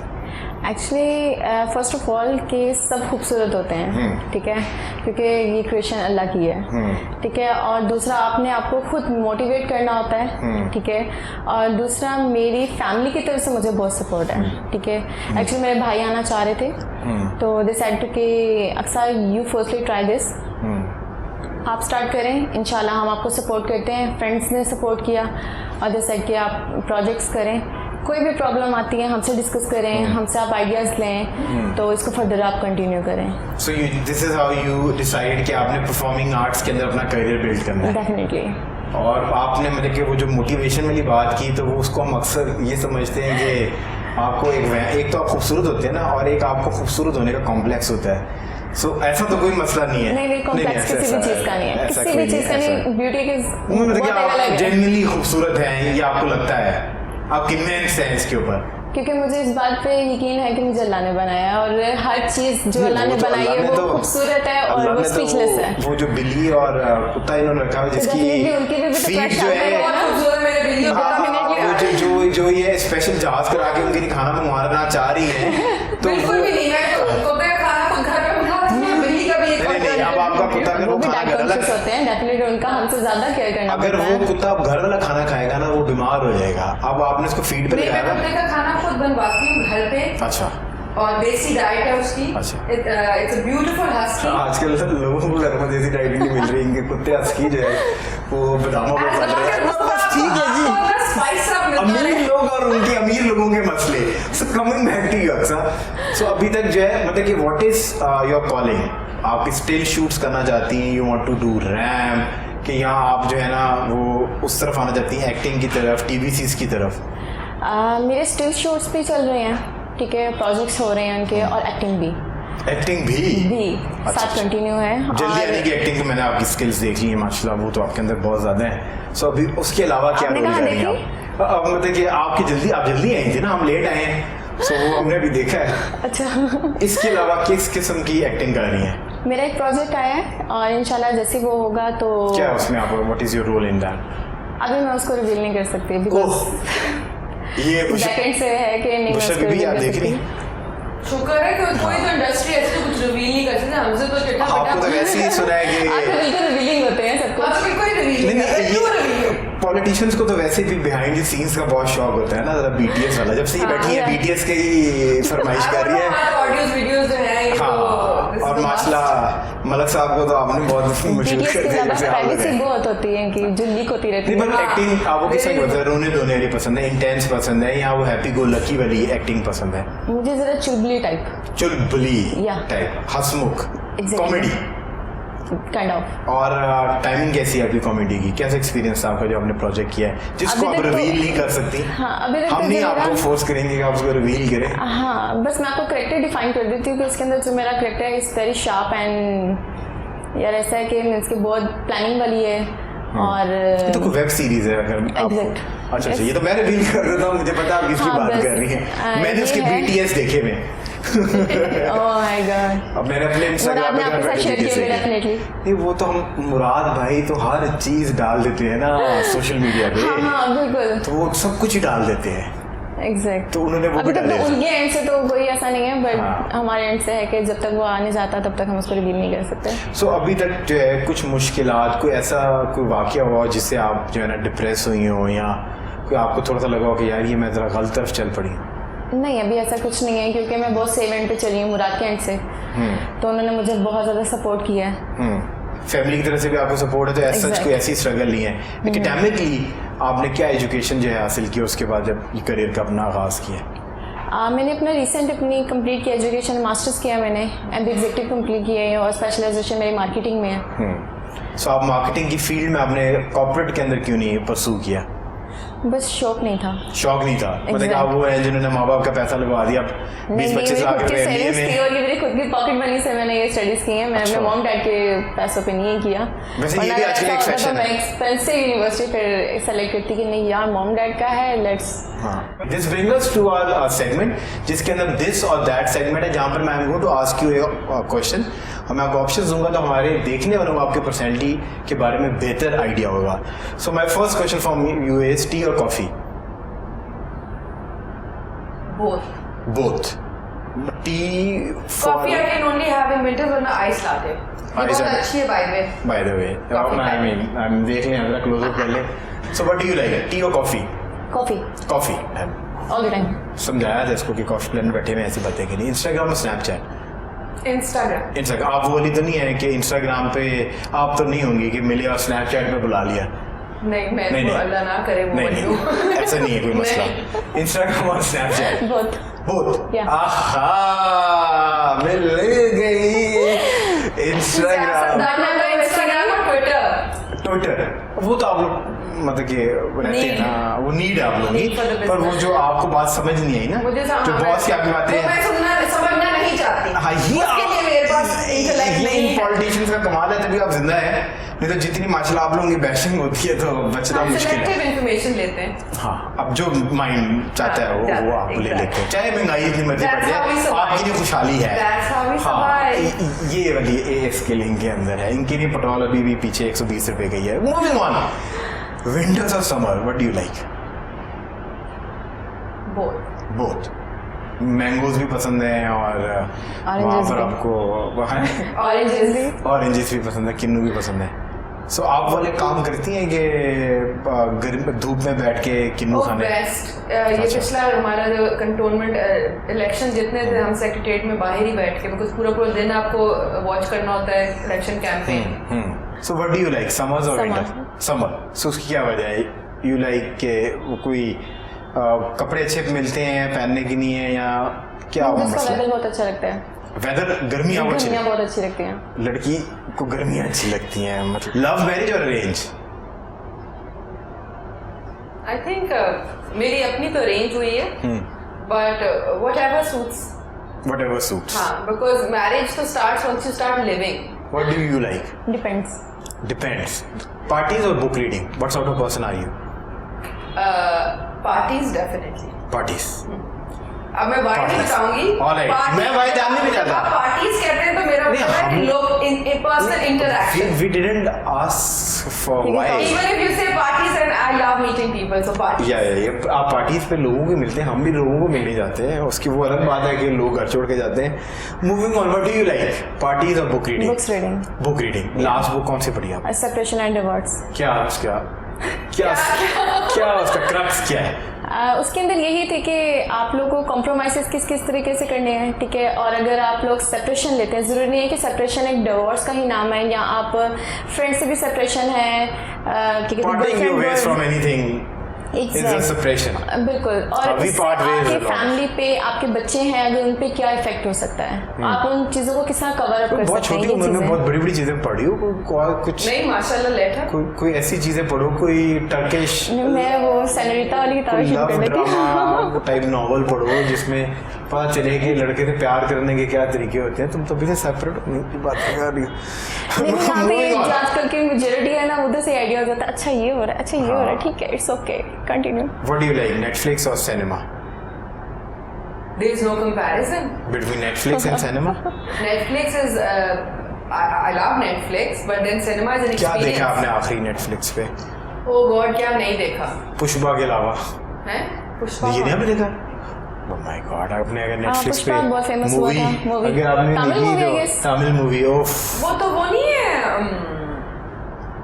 एक्चुअली फर्स्ट ऑफ ऑल कि सब खूबसूरत होते हैं, ठीक है, क्योंकि ये क्रिएशन अल्लाह की है, ठीक है। और दूसरा, आपने आपको खुद मोटिवेट करना होता है, ठीक है। और दूसरा, मेरी फैमिली की तरफ से मुझे बहुत सपोर्ट है, ठीक है। एक्चुअली मेरे भाई आना चाह रहे थे, तो दे सेड टू कि Aqsa you firstly try this, आप स्टार्ट करें, इंशाल्लाह हम आपको सपोर्ट करते हैं। फ्रेंड्स ने सपोर्ट किया और दे सेड कि आप प्रोजेक्ट्स करें, कोई भी प्रॉब्लम आती है हमसे डिस्कस करें, हमसे आप आइडियाज़ लें, तो इसको फर्दर आप कंटिन्यू करें। सो this is how you decide कि आपने परफॉर्मिंग आर्ट्स के अंदर अपना करियर बिल्ड करना है? डेफिनेटली। और आपने मतलब कि वो जो मोटिवेशन वाली बात की, तो वो उसको हम अक्सर ये समझते हैं कि आपको एक तो आप खूबसूरत होते हैं ना, और एक आपको खूबसूरत होने का कॉम्प्लेक्स होता है। सो ऐसा तो कोई मसला नहीं है। नहीं, कॉम्प्लेक्स किसी भी चीज़ का नहीं है, किसी भी चीज़ का नहीं। ब्यूटी के मतलब कि आप जेन्युइनली खूबसूरत हैं, ये आपको लगता है, आप कन्विंस हैं इसके ऊपर? क्योंकि मुझे इस बात पे यकीन है कि मुझे अल्लाह ने बनाया है, और हर चीज़ जो अल्लाह ने बनाई है वो खूबसूरत है और वो स्पीचलेस है। वो जो बिल्ली और कुत्ता इन्होंने रखा है जिसकी फीट जो है, जो ये स्पेशल जहाज करा के उनके लिए खाना मंगवाना चाह रही है, तो बिल्कुल भी नहीं, मैं तो खाना खुद घर पे बनाती हूं, बिल्ली का भी एक नहीं, अब आपका कुत्ता अगर वो खाना घर वाला होते हैं, डेफिनेटली उनका हमसे ज्यादा केयर करना अगर वो कुत्ता अब घर वाला खाना खाएगा ना, वो बीमार हो जाएगा। अब आपने उसको फीड पे लगाया, मैं कुत्ते का खाना खुद बनवाती हूँ घर पे। अच्छा। और देसी डाइट है उसकी। अच्छा। It's a beautiful husky. आजकल लोगों को घर में देसी डाइट नहीं मिल रही, इनके कुत्ते हस्की जो है वो बादामों पे पड़ रहे हैं, बस ठीक है जी। स्पाइस अप मिलता अमीर है। लोग और उनके अमीर लोगों के मसले। So coming back to you Aqsa, so अभी तक जो है मतलब कि व्हाट इज योर कॉलिंग, आप स्टिल शूट्स करना चाहती हैं, you want to do ramp, कि यहाँ आप जो है ना वो उस तरफ आना चाहती हैं, एक्टिंग की तरफ, टीवीसीज की तरफ? मेरे स्टिल शूट्स भी चल रहे हैं, ठीक है, प्रोजेक्ट्स हो रहे हैं उनके, और एक्टिंग भी एक्टिंग भी साथ कंटिन्यू है। जल्दी आने की एक्टिंग तो मैंने आपकी स्किल्स देख ली है माशाल्लाह, वो तो आपके अंदर बहुत ज़्यादा है। सो अभी उसके अलावा क्या आपने रोल कहाँ कर रही हैं देखी? आप? मतलब कि आप जल्दी आई थी ना, हम लेट आए हैं, सो वो हमने अभी देखा है। अच्छा इसके अलावा किस किस्म की एक्टिंग कर रही हैं? मेरा एक प्रोजेक्ट आया है और इंशाल्लाह जैसे वो होगा तो क्या है उसमें, आप what is your role in that? अभी मैं उसको रिवील नहीं कर सकती बिकॉज ये बैकेंड से है कि नहीं, मैं बुशरा उसको बीबी reveal आप कर देख रही सकती। शुक्र है कि कोई तो इंडस्ट्री ऐसे कुछ रिवील नहीं कर सकते, हमसे तो चिट्ठा आपको तो वैसे ही सुना है कि आप तो बिल्कुल रिवीलिंग होते हैं सब कुछ। बिल्कुल रिवील नहीं करते, क्यों रिवील? पॉलिटिशियंस को तो वैसे भी बिहाइंड द सीन्स का बहुत शौक होता है ना, जरा बीटीएस वाला, जब से ये बैठी है बीटीएस की फरमाइश कर रही है। ऑडियोज वीडियोस जो है हाँ, और माशाल्लाह मलक साहब को तो आपने बहुत मशहूर BTS कर के दिया, ज़्यादा जैसे आप प्राइवेसी बताएं। बहुत होती है कि जो लीक होती रहती नहीं, है। पर एक्टिंग आपको किस तरह पसंद है? रोने धोने वाली पसंद है, इंटेंस पसंद है, या वो हैप्पी गो लकी वाली एक्टिंग पसंद है? मुझे जरा चुलबुली टाइप, चुलबुली Yeah. टाइप, हंसमुख, Exactly. कॉमेडी। Kind of. और टाइमिंग कैसी है आपकी कॉमेडी की? कैसा एक्सपीरियंस था आपका जो आपने प्रोजेक्ट किया है, जिसको अभी आप तक तो- रिवील नहीं कर सकती? हाँ, अभी तक हम तो नहीं जो आपको मेरा- फोर्स करेंगे कि आप उसको रिवील करें। हाँ, बस मैं आपको करेक्टर डिफाइन कर देती हूँ कि इसके अंदर जो मेरा करेक्टर है इज़ वेरी शार्प एंड यार ऐसा है कि इसकी बहुत प्लानिंग वाली है और ये तो कोई वेब सीरीज है अगर आपको। Exact. अच्छा ये तो मैं रिवील कर देता हूँ, मुझे पता आप किसकी हाँ, बात बस, कर रही हैं। मैंने ये उसके है। बीटीएस देखे हुए। ओह माय गॉड, अब मैंने अपने वो इंस्टाग्राम आपने पे आपके साथ शेयर किया डेफिनेटली। नहीं, वो तो हम मुराद भाई तो हर चीज डाल देते हैं ना सोशल मीडिया पे, हाँ हाँ बिल्कुल, तो वो सब कुछ ही डाल देते हैं। एग्जैक्ट। तो उन्होंने वो अभी भी तक डाले। तो उनके एंड से तो कोई ऐसा नहीं है, बट हाँ। हमारे एंड से है कि जब तक वो आने जाता तब तक हम उसको रिवील नहीं कर सकते। सो अभी तक जो है कुछ मुश्किलात, कोई ऐसा कोई वाकया हुआ जिससे आप जो है ना डिप्रेस हुई हो, या कोई आपको थोड़ा सा लगा हो कि यार ये मैं ज़रा गलत तरफ चल पड़ी? नहीं, अभी ऐसा कुछ नहीं है क्योंकि मैं बहुत सेव एंड पे चली हूँ मुराद के एंड से, तो उन्होंने मुझे बहुत ज़्यादा सपोर्ट किया है। फैमिली की तरफ से भी आपको सपोर्ट है, तो ऐसा Exact. कोई ऐसी स्ट्रगल नहीं है। एकेडमिकली आपने क्या एजुकेशन जो है हासिल की उसके बाद जब ये करियर का अपना आगाज़ किया? मैंने अपना रिसेंट अपनी कंप्लीट की एजुकेशन, मास्टर्स किया मैंने, एमबी एग्जीक्यूटिव कंप्लीट किया है और स्पेशलाइजेशन मेरी मार्केटिंग में है। सो आप मार्केटिंग की फील्ड में आपने कॉर्पोरेट के अंदर क्यों नहीं परसू किया? बस शौक नहीं था। शौक नहीं था? मतलब Exact. आप वो हैं जिन्होंने माँ बाप का पैसा लगवा दिया, 20-25 मेरी लाख खुद की रुपए सेविंग्स थी MBA और में? ये मेरी खुद की पॉकेट मनी से मैंने ये स्टडीज़ की हैं। मैं अच्छा। अपने मॉम डैड के पैसों पे नहीं किया। वैसे ये वरना भी अगर आजकल ऐसा एक होता फैशन तो मैं है। एक्सपेंसिव यूनिवर्सिटी फिर सेलेक्ट करती कि नहीं यार मॉम डैड का है, लेट्स। हाँ, this bring us to our segment जिसके अंदर दिस और दैट सेगमेंट है, जहाँ पर मैं going to ask you a question. मैं आपको ऑप्शन दूंगा तो हमारे देखने वालों को आपके पर्सनैलिटी के बारे में बेहतर आइडिया होगा। So my first question from you is tea और coffee? Both. Tea coffee I can only have in winters वरना आइस लाते। ये बहुत and- अच्छी है by the way. By the way, Coffee I time. Mean I देख लें जरा क्लोजर कर ले। So what do you like, tea और coffee? Coffee coffee. All the time. समझाया था इसको कि कॉफी प्लान बैठे में ऐसी बातें की नहीं। इंस्टाग्राम और स्नैपचैट? इंस्टाग्राम। आप वो वाली तो नहीं है कि इंस्टाग्राम पे आप तो नहीं होंगी कि मिले और स्नैपचैट पे बुला लिया? नहीं, मैं नहीं, तो नहीं। अल्लाह ना करे वो नहीं बन नहीं लूं। ऐसा नहीं है कोई मसला। नहीं। इंस्टाग्राम और स्नैपचैट बहुत। बोथ? Yeah. आहा, मिल गई। इंस्टाग्राम, इंस्टाग्राम और ट्विटर। ट्विटर, वो तो आप लोग मतलब कि रहते हैं Need. ना, वो नीड है आप लोगों Need for the की, पर वो जो आपको बात समझ नहीं आई ना, मुझे जो बॉस की आपकी बातें वो मैं समझना नहीं चाहती। हाँ, ये उसके लिए मेरे पास इंटेलेक्ट नहीं इन है। पॉलिटिशियंस का कमाल है, तभी आप जिंदा है। नहीं तो जितनी माशाल्लाह आप लोगों की बैशिंग होती है तो बचना हम मुश्किल है। सिलेक्टिव इंफॉर्मेशन लेते हैं। हाँ, अब जो माइंड चाहता है वो आप ले Exactly. लेते हैं, चाहे महंगाई इतनी मर्जी बढ़ That's how we जाए, survive. आपकी लिए खुशहाली है। That's how we हाँ, survive. ये वाली ए स्किल इनके अंदर है। इनके लिए पेट्रोल अभी भी पीछे 120 रुपए गई है। मूविंग ऑन, विंटर्स और summer, what do you like? Both. Mangoes भी पसंद है और वहाँ पर भी। आपको ऑरेंजेस भी। ऑरेंजेस भी पसंद है, किन्नू भी पसंद है। सो आप वाले काम करती हैं कि गर्म धूप में बैठ के किन्नू खाने? बेस्ट। ये अच्छा। पिछला हमारा जो कंटोनमेंट इलेक्शन जितने थे हम सेक्रेटरीट में बाहर ही बैठ के, बिकॉज पूरा दिन आपको वॉच करना होता है election campaign. So what do you like, summers और विंटर? समर। सो उसकी क्या वजह है? यू लाइक के वो कोई कपड़े अच्छे मिलते हैं पहनने के लिए या क्या मुझे उसका मसला? वेदर बहुत अच्छा लगता है, वेदर, गर्मियाँ बहुत अच्छी गर्मियाँ बहुत अच्छी लगती हैं। लड़की को गर्मियाँ अच्छी लगती हैं, मतलब लव मैरिज और अरेंज? आई थिंक मेरी अपनी तो अरेंज हुई है, but what ever suits. Whatever suits. हाँ, बिकॉज मैरिज तो starts once you start living. What do you like? Depends. Depends. Parties or book reading? What sort of person are you? Parties definitely. Parties. अब मैं वाई नहीं Parties. बताऊंगी। Alright, Party- मैं वाई जानना भी चाहता। आप parties कहते हैं तो मेरा मतलब है कि लोग in personal interaction. We didn't ask for why. Even if you say parties, and I love meeting people, so parties. या आप पार्टीज पे लोगों को मिलते हैं, हम भी लोगों को मिलने जाते हैं, उसकी वो अलग बात है कि लोग घर छोड़ के जाते हैं। Moving on, what do you like, parties और book reading? Books reading. Book reading. Last book कौन सी पढ़ी आप? Separation and divorce. क्या उसका क्या उसका क्रक्स क्या है? उसके अंदर यही थे कि आप लोगों को कॉम्प्रोमाइज़ किस किस तरीके से करने हैं, ठीक है। और अगर आप लोग सेपरेशन लेते हैं, ज़रूरी नहीं है कि सेपरेशन एक डिवोर्स का ही नाम है, या आप फ्रेंड से भी सेपरेशन है, Parting your ways from anything is a separation. बिल्कुल। और We इससे part ways आपके a lot. फैमिली पे, आपके बच्चे हैं, अगर उन पे क्या इफेक्ट हो सकता है, आप उन चीज़ों को किस तरह कवर अप कर बहुत सकते हैं, छोटी ये उम्र में चीज़ें। बहुत बड़ी बड़ी चीजें पढ़ी हो, कुछ नहीं, माशाल्लाह लेटर। कोई ऐसी चीजें पढ़ो, कोई टर्किश मैं वो सेनोरिटा वाली किताबें शुरू कर लव देती हूँ। ड्रामा टाइप नॉवल पढ़ो जिसमें पता चले कि लड़के से प्यार करने के क्या तरीके होते हैं। तुम तो अभी से सेपरेट होने की बात कर रही हो। लेकिन यहाँ पे जो आजकल की मेजोरिटी है ना, उधर से आइडिया हो जाता है, अच्छा ये हो रहा है, अच्छा ये हो रहा है, ठीक है, it's okay, continue. What do you like, Netflix or cinema? There is no comparison. Between Netflix and cinema? Netflix is. I love Netflix, but then cinema is an क्या experience. देखा आपने आखिरी Netflix पे? Oh God, क्या नहीं देखा? पुष्पा के अलावा हैं? पुष्पा। ये नहीं आपने देखा? Oh my God, आपने अगर Netflix पुष्पा पे बहुत famous हुआ मूवी था, movie। अगर आपने तमिल देखी movie, I तो guess। तमिल मूवी ओफ वो तो वो नहीं है।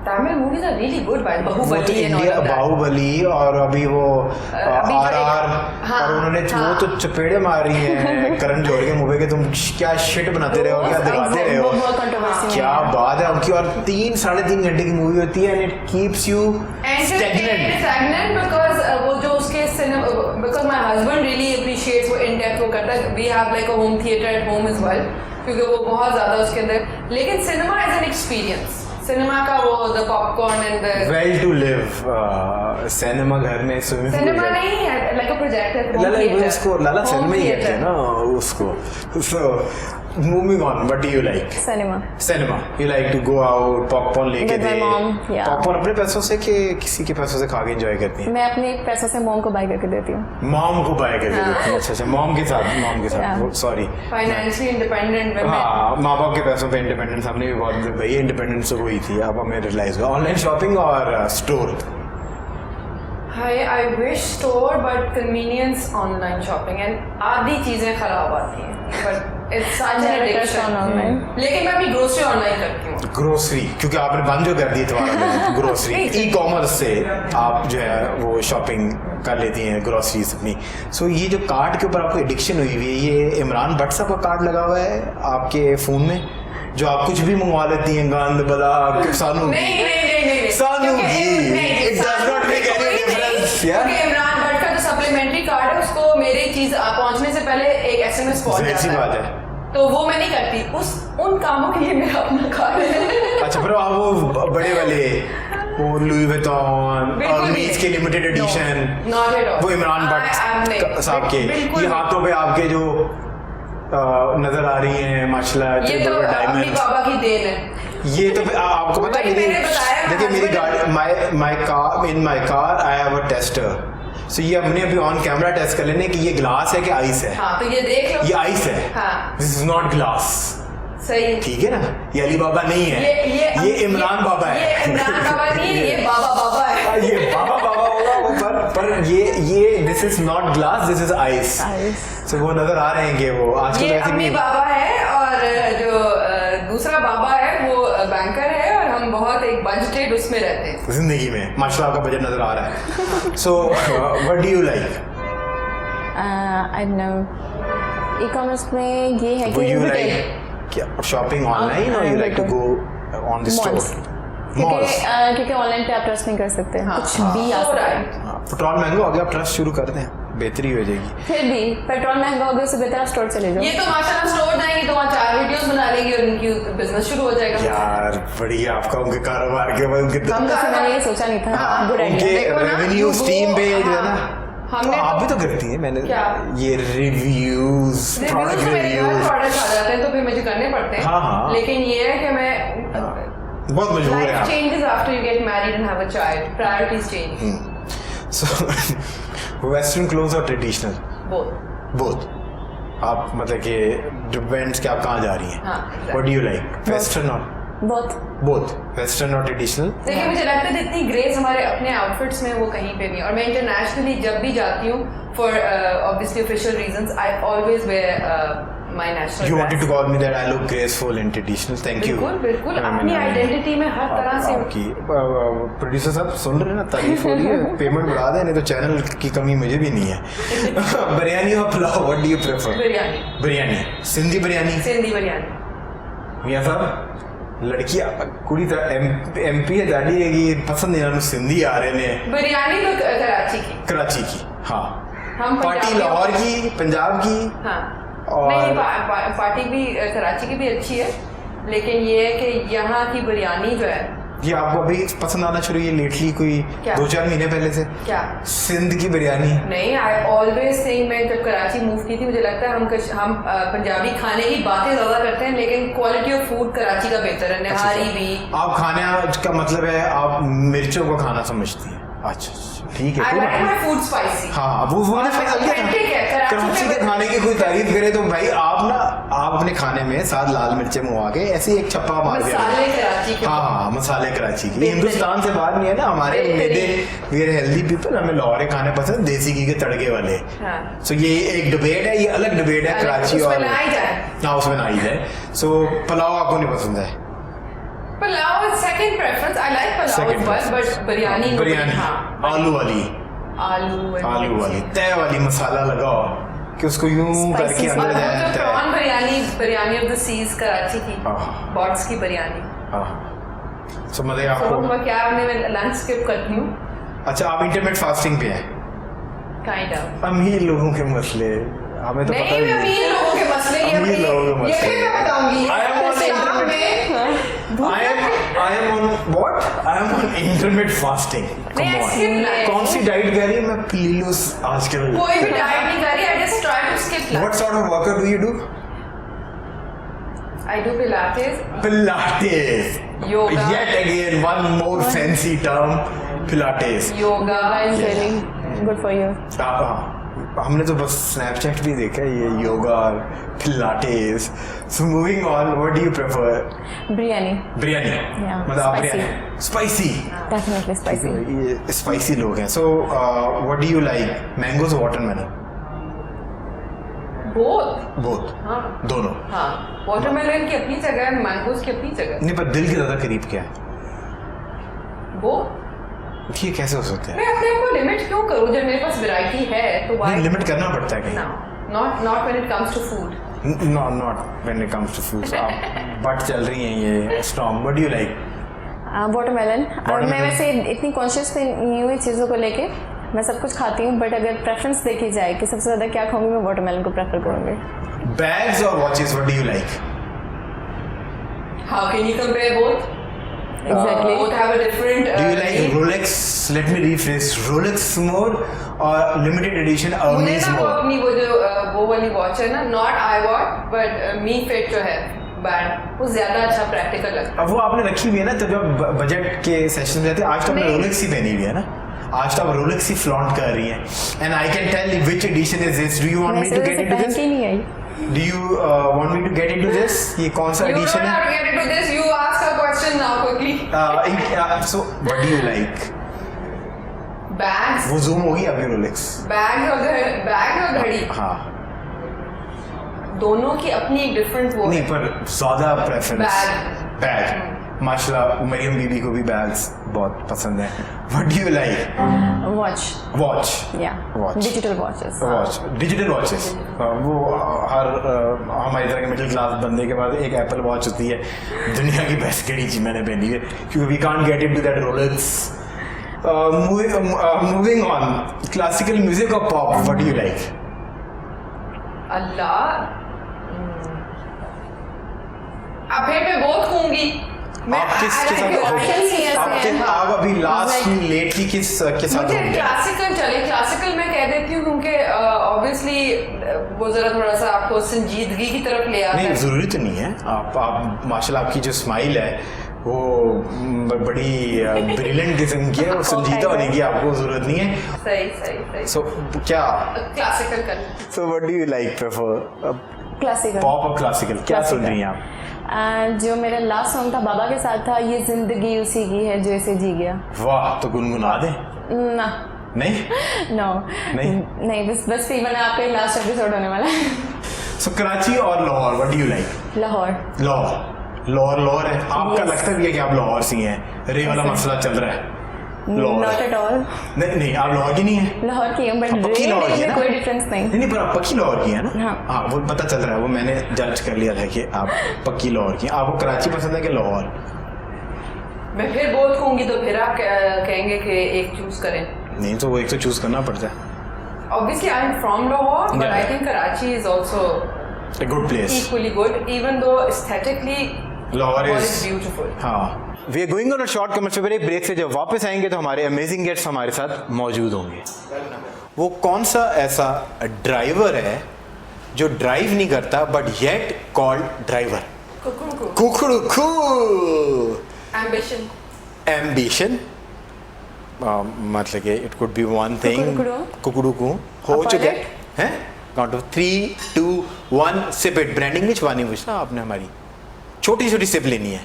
Tamil movies are really good by वो तो Baahubali and all India of that. Baahubali और अभी वो अभी जो RR हाँ, और उन्होंने हाँ। वो तो चपेड़े मारी हैं करण जौहर के मूवी के। तुम क्या शिट बनाते रहे हो, क्या दिखाते रहे हो, वो बहुत controversy क्या है। बात है उनकी। और 3-3.5 घंटे की मूवी होती है and it keeps you stagnant. Stagnant because वो जो उसके because my husband really appreciates वो इन डेप्थ वो करता है। We have like a home theatre at home as well, क्योंकि वो बहुत ज्यादा उसके अंदर। लेकिन cinema is an experience. Cinema का वो the popcorn and the well to live cinema घर में स्विमिंग सिनेमा नहीं है, लाइक अ प्रोजेक्टर लाला उसको लाला सिनेमा ही कहते हैं ना उसको। So moving on, what do you like? Cinema. You like to go out, popcorn लेके With my दे mom, yeah. पॉपकॉर्न अपने पैसों से कि किसी के पैसों से खा के एंजॉय करती हैं? मैं अपने पैसों से मॉम को बाय करके देती हूँ। मॉम को बाय करके हाँ। देती हैं? अच्छा, मॉम के साथ Yeah. Sorry financially independent women. हाँ, माँ बाप के पैसों पे इंडिपेंडेंस हमने भी बहुत भाई इंडिपेंडेंस हुई थी, अब हमें रियलाइज हुआ। ऑनलाइन शॉपिंग और store? I wish store, but convenience online shopping and आधी चीजें खराब आती हैं, but it's such an addiction. लेकिन मैं अपनी ग्रोसरी ऑनलाइन करती हूँ। ग्रोसरी, क्योंकि आपने बंद जो कर दी तुम्हारा ग्रोसरी ई कॉमर्स से आप जो है वो शॉपिंग कर लेती हैं ग्रोसरीज अपनी। सो ये जो कार्ड के ऊपर आपको एडिक्शन हुई हुई है, ये इमरान भट्ट साहब का कार्ड लगा हुआ है आपके फ़ोन में, जो आप कुछ भी मंगवा लेती हैं, गंद बला सानू नहीं सानू it does not make any difference. क्योंकि इमरान भट्ट का जो सप्लीमेंट्री कार्ड है उसको मेरी चीज पहुंचने से पहले एक SMS पहुंच ऐसी जाता बात है, है। तो वो मैं नहीं करती। उन कामों के लिए मेरा अपना कार्ड है। अच्छा, फिर आप वो बड़े वाले वो लुई विटॉन बिल्कुल और भी मीज के limited edition, not at all. वो इमरान भट्ट साहब के ये हाथों पे आपके जो नजर आ रही हैं माशाल्लाह, ये तो अपनी डायमंड, बाबा की देन है। ये तो आपको पता है भाई मैंने बताया ना, देखिए मेरी husband- गाड़ी my car I have a tester. सो ये हमने अभी ऑन कैमरा टेस्ट कर लेने कि ये ग्लास है कि आइस है। हाँ, तो ये देख लो। ये आइस है, हाँ, दिस इज नॉट ग्लास। सही है। ठीक है ना, ये अली बाबा नहीं है, ये इमरान बाबा है। ये इमरान बाबा नहीं है, ये बाबा बाबा है। ये बाबा बाबा होगा वो, पर ये this is not glass, this is ice. So वो नजर आ रहे हैं कि वो आजकल ये वैसे अम्मी भी बाबा है और जो दूसरा बाबा है वो बैंकर है, और हम बहुत एक बजटेड उसमें रहते हैं जिंदगी में। माशाल्लाह आपका बजट नजर आ रहा है। So what do you like? I don't know, e-commerce में ये है कि यू retail, लाइक क्या शॉपिंग ऑनलाइन और you like to go on the malls, store? क्योंकि ऑनलाइन पे आप ट्रस्ट नहीं कर सकते, कुछ भी आ सकता है। पेट्रोल महंगा हो गया, आप ट्रस्ट शुरू कर दें, बेहतरी हो जाएगी। फिर भी पेट्रोल महंगा हो गया, उससे बेहतर आप स्टोर चले जाओ। ये तो माशाल्लाह स्टोर जाएंगे तो वहाँ 4 वीडियोस बना लेंगे और उनकी बिजनेस शुरू हो जाएगा। यार बढ़िया आपका उनके कारोबार के बाद उनके हम तो मैंने ये सोचा नहीं था, गुड आइडिया। रेवेन्यू स्ट्रीम पे जो है ना, हमने तो आप भी तो करती हैं। मैंने क्या? ये रिव्यूज, प्रोडक्ट तो मेरे घर रिव्यूज प्रोडक्ट आ जाते हैं तो फिर मुझे करने पड़ते हैं। हाँ। लेकिन ये है कि मैं बहुत मजबूर है लाइफ आप। Changes after you get married and have a child, priorities change. So western clothes और ट्रेडिशनल बोथ आप मतलब कि डिपेंड्स कि आप कहाँ जा रही हैं। हाँ, what do you like, western और बोथ वेस्टर्न और ट्रेडिशनल? देखिए मुझे लगता है इतनी ग्रेस हमारे अपने आउटफिट्स में वो कहीं पे नहीं। और मैं इंटरनेशनली जब भी जाती हूँ for obviously official reasons, I always wear my national. You wanted to call me that I look graceful in traditional. Thank you. बिल्कुल अपनी आइडेंटिटी में हर तरह से। आपकी प्रोड्यूसर साहब सुन रहे हैं ना, तारीफ हो रही है, पेमेंट बढ़ा दें, नहीं तो चैनल की कमी मुझे भी नहीं है। बिरयानी और pulao, what do you prefer? Biryani Sindhi biryani. मियां साहब लड़की कुड़ी एमपी है दादी है कि पसंद इन्होंने सिंधी आ रहे ने। बिरयानी तो कराची की हाँ। हम पार्टी लाहौर की, पंजाब की। हाँ। और नहीं पार्टी भी कराची की भी अच्छी है, लेकिन ये है कि यहाँ की बिरयानी जो है ये आपको अभी पसंद आना शुरू हुई लेटली, कोई 2-4 महीने पहले से? क्या सिंध की बिरयानी? नहीं, आई ऑलवेज थिंक, मैं जब कराची मूव की थी मुझे लगता है हम पंजाबी खाने की बातें ज्यादा करते हैं, लेकिन क्वालिटी ऑफ फूड कराची का बेहतर है। निहारी भी आप खाने का मतलब है आप मिर्चों को खाना समझती हैं? अच्छा ठीक है, I like my food spicy। हाँ वो authentic है। कराची के खाने की कोई तारीफ करे तो भाई आप अपने खाने में 7 लाल मिर्चें मुआ के ऐसे एक छप्पा मार दिया। मसाले कराची के। हाँ मसाले कराची के। हिंदुस्तान से बाहर नहीं है ना हमारे मेदे, वी आर हेल्दी पीपल, हमें लाहौरे खाने पसंद, देसी घी के तड़के वाले। सो ये एक डिबेट है, ये अलग डिबेट है कराची और हाँ उसमें ना ही जाए। सो पुलाव आपको नहीं पसंद है? Pulao is second preference, I like pulao but biryani हाँ। आलू वाली तय वाली मसाला लगाओ कि उसको यूं करके अंदर जाए। Prawn biryani of the seas Karachi की, बॉट्स की बिरयानी। सो मतलब आपको क्या मैं लंच स्किप करती हूँ। अच्छा आप इंटरमिटेंट फास्टिंग पे हैं? Kind of. अमीर लोगों के मसले हमें तो पता नहीं, अमीर लोगों के मसले ये मैं बताऊंगी। I am on what? I am on intermittent fasting. Come on. कौन सी डाइट कर रही है? मैं प्लीलूस आजकल कोई भी डाइट नहीं कर रही, I just try to skip lunch. What sort of workout do you do? I do Pilates. Yoga. Yet again one more fancy term, Pilates. Yoga is really good for you. हमने तो बस स्नैपचैट भी देखा है ये योगा और Pilates. So moving on, what do you prefer? Biryani मतलब आप बिरयानी स्पाइसी? Definitely spicy. ये स्पाइसी लोग हैं। सो what do you like, mangoes और वाटरमेलन? बोथ हाँ दोनों। हाँ वाटरमेलन की अपनी जगह है, मैंगोज की अपनी जगह। नहीं पर दिल के ज्यादा करीब क्या है? बोथ। ये कैसे हो सकता है? मैं अपने आप को लिमिट क्यों करूं जब मेरे पास वैरायटी है तो व्हाई लिमिट करना पड़ता है कहीं? Not when it comes to food. Not when it comes to food. आप बट चल रही हैं ये strong. What do you like? Watermelon. मैं वैसे इतनी कॉन्शियस नहीं हुई चीज़ों को लेके, मैं सब कुछ खाती हूँ, बट अगर प्रेफरेंस देखी जाए कि सबसे ज़्यादा क्या खाऊंगी, मैं वाटरमेलन को प्रेफर करूँगी। बैग्स और watches, what do you like? How can you compare both? Exactly. Both have a different. Do you like Rolex? Let me rephrase. Rolex more or limited edition Hermes मुझे ना वो more? अपनी वो जो वो वाली वॉच है ना, not iWatch but Mi Fit जो है बैंड, वो ज्यादा अच्छा प्रैक्टिकल लगता है। अब वो आपने रखी हुई है ना, तो जब बजट के सेशन जाते हैं आज तो आपने रोलेक्स ही पहनी हुई है ना, आज तो आप रोलेक्स ही फ्लॉन्ट कर रही हैं। And I can tell which edition is this. Do you want me to get into this? नहीं I. Do you want me to get into this? ये कौन सा You एडिशन don't है? have to get into this. You ask a question now quickly. So what do you like? Bags. वो zoom होगी आपकी रोलेक्स? बैग और घड़ी। हाँ। दोनों की अपनी एक डिफरेंट वो नहीं पर ज्यादा प्रेफरेंस बैग। माशाल्लाह मरियम बीबी को भी बैग्स बहुत पसंद है. What do you like? Watch. Digital watches. Digital watches. वो हर हमारी तरह के मिडिल क्लास बंदे के पास एक एप्पल वॉच होती है. दुनिया की बेस्ट घड़ी जी मैंने पहनी है क्योंकि we can't get it to that Rolex. Moving on, classical music और pop, what do you like? अल्लाह, अब फिर मैं बहुत कहूंगी. आप किसके साथ आप अभी लास्ट में लेटली किस के साथ? मुझे क्लासिकल चले. क्लासिकल मैं कह देती हूँ क्योंकि ऑब्वियसली वो जरा थोड़ा सा आपको संजीदगी की तरफ ले आता है. नहीं, जरूरी तो नहीं है. आप माशाल्लाह आपकी जो स्माइल है वो बड़ी ब्रिलियंट किस्म की है. वो संजीदा होने की आपको जरूरत नहीं है. सही. सो क्या क्लासिकल कर. सो what do you like prefer? Classical. Pop और क्लासिकल. क्या सुन रही हैं आप? जो मेरा लास्ट सॉन्ग था बाबा के साथ था, ये जिंदगी उसी की है जो इसे जी गया. वाह, तो गुनगुना दे. ना, नहीं नो, नहीं, बस फिर मैंने आपका लास्ट एपिसोड होने वाला है. सो कराची और Lahore, what do you like? Lahore है. आपका लगता भी है कि आप लाहौर से हैं? रे वाला मसला चल रहा है. Not at all. नहीं, आप लाहौर की नहीं है. लाहौर की है, बट पक्की लाहौर की है ना? कोई डिफरेंस नहीं. नहीं, पर आप पक्की लाहौर की है ना? हाँ, वो पता चल रहा है. वो मैंने जज कर लिया था कि आप पक्की लाहौर की. आपको कराची पसंद है कि लाहौर? मैं फिर बहुत कहूंगी तो फिर आप कहेंगे कि एक चूज करें. नहीं, तो वो एक तो चूज करना पड़ता है. Obviously, I'm from Lahore, but I think Karachi is also a good place. Equally good, even though aesthetically Lahore is beautiful. हाँ. We are going on a short commercial break से जब वापस आएंगे तो हमारे अमेजिंग गेस्ट्स हमारे साथ मौजूद होंगे. वो कौन सा ऐसा ड्राइवर है जो ड्राइव नहीं करता बट येट कॉल्ड ड्राइवर? कुकड़ू. Ambition. मतलब कि it could be one thing. कुकड़ू हो चुके हैं. Count of 3, 2, 1 sip it. Branding में छुपानी पूछना आपने हमारी. छोटी छोटी सिप लेनी है.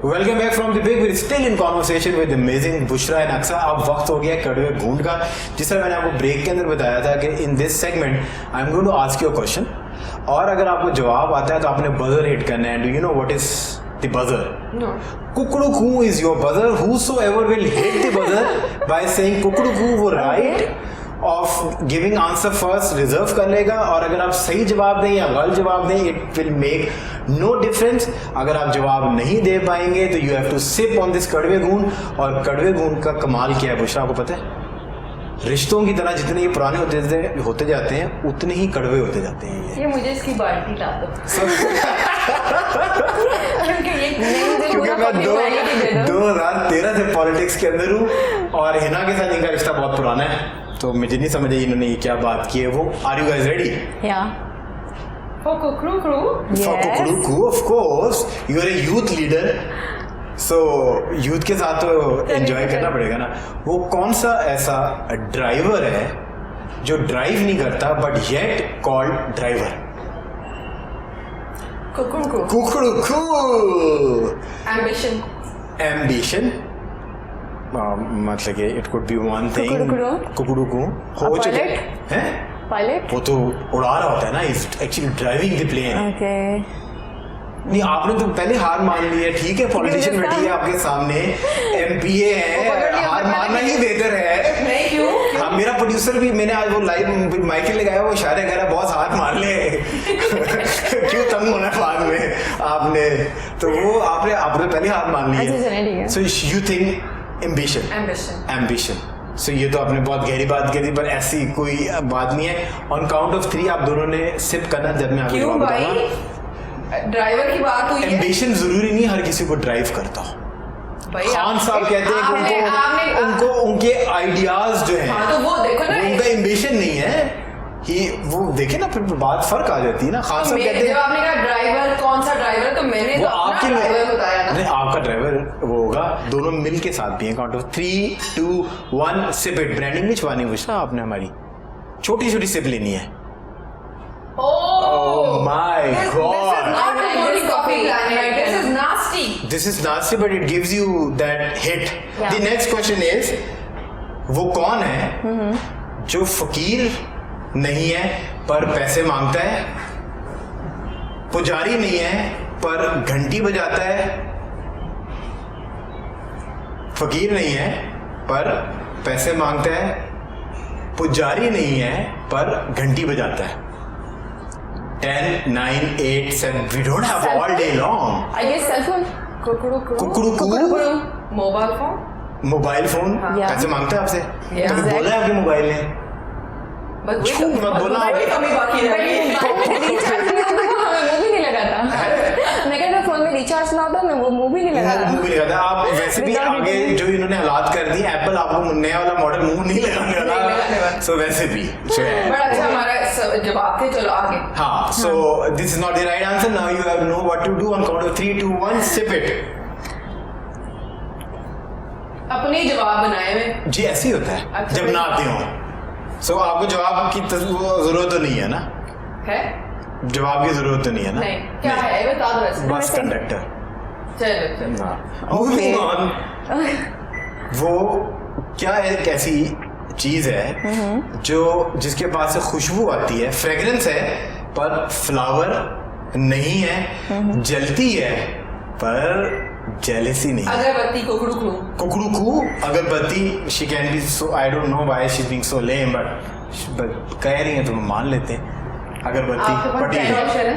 Welcome back from the break. We still in conversation with amazing Bushra and Aqsa. अब वक्त हो गया कड़वे घूंट का. जिस तरह मैंने आपको ब्रेक के अंदर बताया था कि in this segment I am going to ask you a question और अगर आपको जवाब आता है तो आपने बजर हिट करना है. Do you know what is the buzzer? No. कुकड़ू कू is your buzzer. Whosoever will hit the buzzer by saying कुकड़ू कू वो right of giving answer first reserve कर लेगा. और अगर आप सही जवाब दें या गलत जवाब दें it will make no difference. अगर आप जवाब नहीं दे पाएंगे तो you have to sip on this कड़वे घूंट. और कड़वे घूंट का कमाल क्या है बुशरा, आपको पता है? रिश्तों की तरह जितने ये पुराने होते जाते हैं उतने ही कड़वे होते जाते हैं. ये मुझे इसकी बाल्टी ला दो. क्योंकि मैं 2013 से पॉलिटिक्स के अंदर हूँ और हिना के साथ इनका रिश्ता बहुत पुराना है तो मुझे नहीं समझ आई इन्होंने ये क्या बात की है. वो are you guys ready? For Kukru Crew? For Kukru Crew, of course. You are a youth leader. So youth के साथ तो एंजॉय करना पड़ेगा ना. वो कौन सा ऐसा ड्राइवर है जो ड्राइव नहीं करता बट येट कॉल्ड ड्राइवर? कुकड़ू कू. Ambition. मतलब कि it could be one thing. कुकड़ू कू हो चुके हैं. पायलट. वो तो उड़ा रहा होता है ना. Is actually driving the plane. Okay. नहीं, आपने तो पहले हार मान ली है. ठीक है, पॉलिटिशियन बैठी है आपके सामने, MPA है, हार मानना ही बेहतर है. नहीं, क्यों? हाँ, मेरा प्रोड्यूसर भी, मैंने आज वो लाइव माइक लगाया, वो इशारे कर रहा है बॉस हाथ मान ले. क्यों तंग होना है बाद में आपने? तो वो आपने पहले हार मान ली है. So you think ambition. So ये तो आपने बहुत गहरी बात करी पर ऐसी कोई बात नहीं है. ऑन काउंट ऑफ 3 आप दोनों ने सिप करना जब मैं आपको क्यों भाई? ड्राइवर की बात हुई है. एम्बिशन जरूरी नहीं हर किसी को ड्राइव करता हो. खान साहब कहते हैं कि उनको उनके आइडियाज जो हैं तो वो देखो ना, उनका एम्बिशन नहीं है. वो देखे ना, फिर बात फर्क आ जाती है ना. खान साहब कहते हैं जब आपने कहा ड्राइवर, कौन सा ड्राइवर, तो मैंने तो आपके ड्राइवर बताया ना. नहीं, आपका ड्राइवर वो होगा. दोनों मिल के साथ भी हैं. Count of 3, 2, 1 sip it. Branding में छुपानी पूछना आपने हमारी. छोटी छोटी सिप लेनी है. Oh my God. This is not a morning coffee planet. Right. This is nasty. This is nasty, but it gives you that hit. Yeah. The next question is, वो कौन है जो फकीर नहीं है पर पैसे मांगता है, पुजारी नहीं है पर घंटी बजाता है, फकीर नहीं है पर पैसे मांगता है, पुजारी नहीं है पर घंटी बजाता है? 10, 9, 8, 7. We don't have all day long. I guess cell phone. कुकड़ू mobile phone. Mobile phone Yeah. पैसे मांगता है आपसे? Yeah. कभी बोला है आपके मोबाइल ने? बस वही झूठ मत बोला। वही कमी बाकी रह गई. मूवी नहीं लगाता. मैं कहता फोन में रिचार्ज ना होता मैं वो मूवी नहीं लगाता. मुंह भी लगाता. आप वैसे भी Without आगे it. जो इन्होंने हालात कर दी, एप्पल आपको नया वाला मॉडल मुंह नहीं लगाने नहीं लगाने वाला. वाला. सो वैसे भी बड़ा अच्छा हमारा जवाब थे. चलो आगे. हाँ. So this is not the right answer. Now you have know what to do on count of 3, 2, 1. Sip it. अपने जवाब बनाए हुए. जी ऐसे ही होता है अच्छा, जब ना आते हो. सो आपको जवाब की जरूरत तो नहीं है ना? है? जवाब की जरूरत तो नहीं है ना? नहीं. क्या है बता दो वैसे. Bus conductor. चलो. Moving on. वो क्या एक ऐसी चीज है जो जिसके पास से खुशबू आती है, फ्रेग्रेंस है पर फ्लावर नहीं है, जलती है पर जेलेसी नहीं. अगरबत्ती. कुकड़ू. कुकड़ू अगरबत्ती. She can be so, I don't know why she is being so lame, but कह रही है तो मान लेते हैं. अगरबत्ती आपके पास पटी क्या है. ऑप्शन है?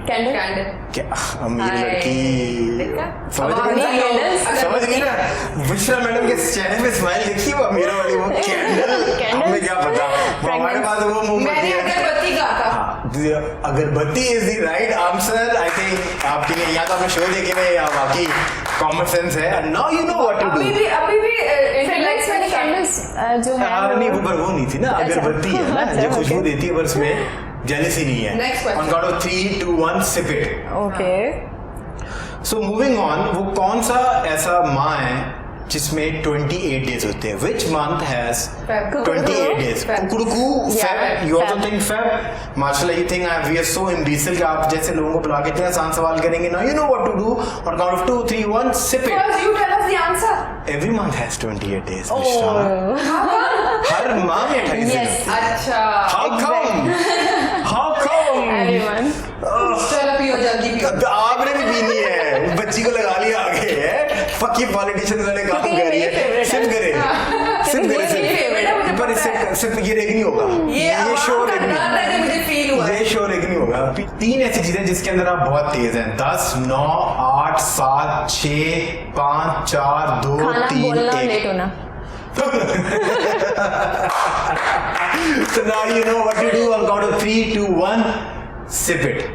कैंडल. कैंडल. क्या अमीर हाय. लड़की. देखा? समझ अब गई आपने ना? कैंडल- समझ गई ना? बुशरा मैडम के चेहरे पे स्माइल देखी वो अमीरा वाली, वो कैंडल. हमें क्या पता, वो हमारे पास वो मोमबत्ती मैंने है. अगरबत्ती कहा था. हाँ, अगरबत्ती is the right answer. I think आपके लिए या तो आपने शो देखे हुए या बाकी कॉमन सेंस है. Now you know what to अभी डू. भी फ्रेग्रेंस में कैंडल्स जो है नहीं वो पर वो नहीं थी ना, अच्छा. अगरबत्ती है ना अच्छा, जो खुशबू okay. देती है पर उसमें जेलसी नहीं है. Next question. On count of 3, 2, 1 sip it. Okay. So moving on. वो कौन सा ऐसा माह है जिसमें 28 डेज होते हैं? Which month has Feb. 28 days? Feb. कुकड़ू Yeah, Feb. You also Feb. Think Feb. माशाल्लाह, you think we are so imbecile कि आप जैसे लोगों को बुला के इतने आसान सवाल करेंगे. Now you know what to do. On count of 2, 3, 1 sip it. First you tell us the answer. Every month has 28 days. Oh. हर माह में 28 दिन Yes. होते हैं. अच्छा. How come? How come? Everyone. चलो पियो जल्दी पियो. अब आपने भी पीनी है. बच्ची को लगा लिया आगे है. फक ये पॉलिटिशियन वाले काम क्योंकि ये कर रही मेरी है. favorite सिर्फ है. करे. सिर्फ ये करे. मेरी favorite है, मुझे पर पता है. सिर्फ ये रेग नहीं होगा. ये शो आवाज रेग का डर है जो मुझे फील हुआ है. ये शो रेग नहीं होगा. 3 ऐसी चीजें जिसके अंदर आप बहुत तेज हैं. 10, 9, 8, 7, 6, 5, 4, 2, खाना 3, बोलना 1. लेट होना. So now you know what to do. On count of 3, 2, 1 sip it.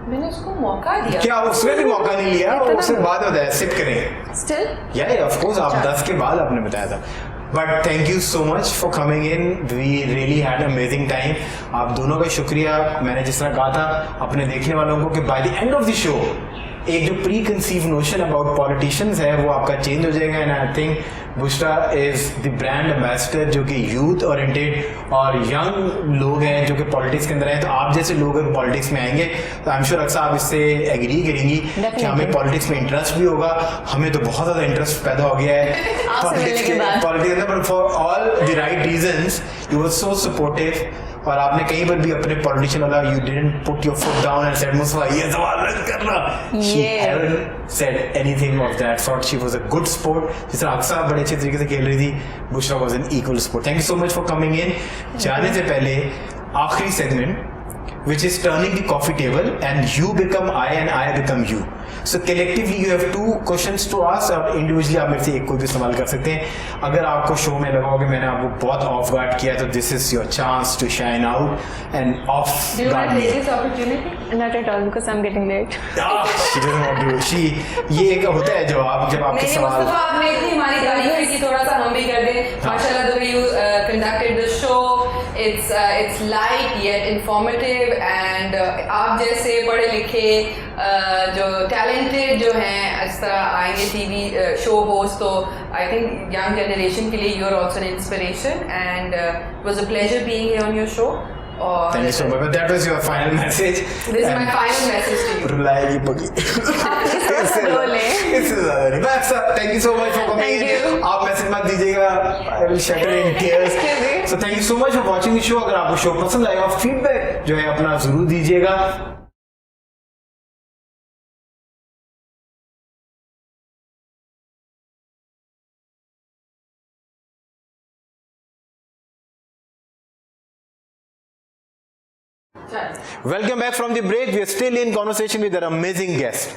मैंने उसको मौका दिया. क्या उसमें भी मौका नहीं लिया? इतना- उसके बाद बताया सिप करें. Still. या ऑफ कोर्स आप 10 के बाद आपने बताया था. But thank you so much for coming in. We really had amazing time. आप दोनों का शुक्रिया. मैंने जिस तरह कहा था अपने देखने वालों को कि by the end of the show एक जो pre conceive notion about politicians है वो आपका चेंज हो जाएगा. And I think Bushra is the brand ambassador जो कि यूथ ओरिएंटेड और यंग लोग हैं जो कि पॉलिटिक्स के अंदर हैं. तो आप जैसे लोग अगर पॉलिटिक्स में आएंगे तो आई एम श्योर अक्सर आप इससे एग्री करेंगी कि हमें पॉलिटिक्स में इंटरेस्ट भी होगा. हमें तो बहुत ज़्यादा इंटरेस्ट पैदा हो गया है आपसे मिलने के बाद. पॉलिटिक्स में. But for all the right reasons you were so supportive. और आपने कहीं पर भी अपने पॉलिटिशियन वाला you didn't put your foot down and said Mustafa ये सवाल मत करना. She haven't said anything of that sort. She was a good sport. जिस तरह अक्सर बड़े अच्छे तरीके से खेल रही थी. Bushra was an equal sport. Thank you so much for coming इन. जाने से पहले आखिरी segment which is turning the coffee table and you become I and I become you. So collectively you have 2 questions to ask और individually आप मेरे से एक कोई भी सवाल कर सकते हैं. अगर आपको शो में लगा हो कि मैंने आपको बहुत ऑफ गार्ड किया तो this is your chance to shine out and off Do you want guard to me. take this opportunity? Not at all because I'm getting late. She doesn't want to. She ये एक होता है जवाब जब आपके नहीं सवाल. मुस्तफा आपने इतनी हमारी तारीफ की थोड़ा सा हम भी कर दें. माशाल्लाह the way you conducted the show. It's light yet informative and आप जैसे पढ़े लिखे जो टैलेंटेड जो हैं इस तरह आएंगे टीवी शो होस्ट तो आई थिंक यंग जनरेशन के लिए you are also an inspiration and it was a pleasure being here on your show. और thank you so much, that was your final message. This is my final message to you. रुलाएगी पगी। इससे ज्यादा नहीं, बस thank you so much for coming in. आप मैसेज मत दीजिएगा, I will shatter in tears. So thank you so much for watching the show. अगर आपको शो पसंद आएगा, फीडबैक जो है अपना जरूर दीजिएगा। Welcome back from the break. We are still in conversation with our amazing guest.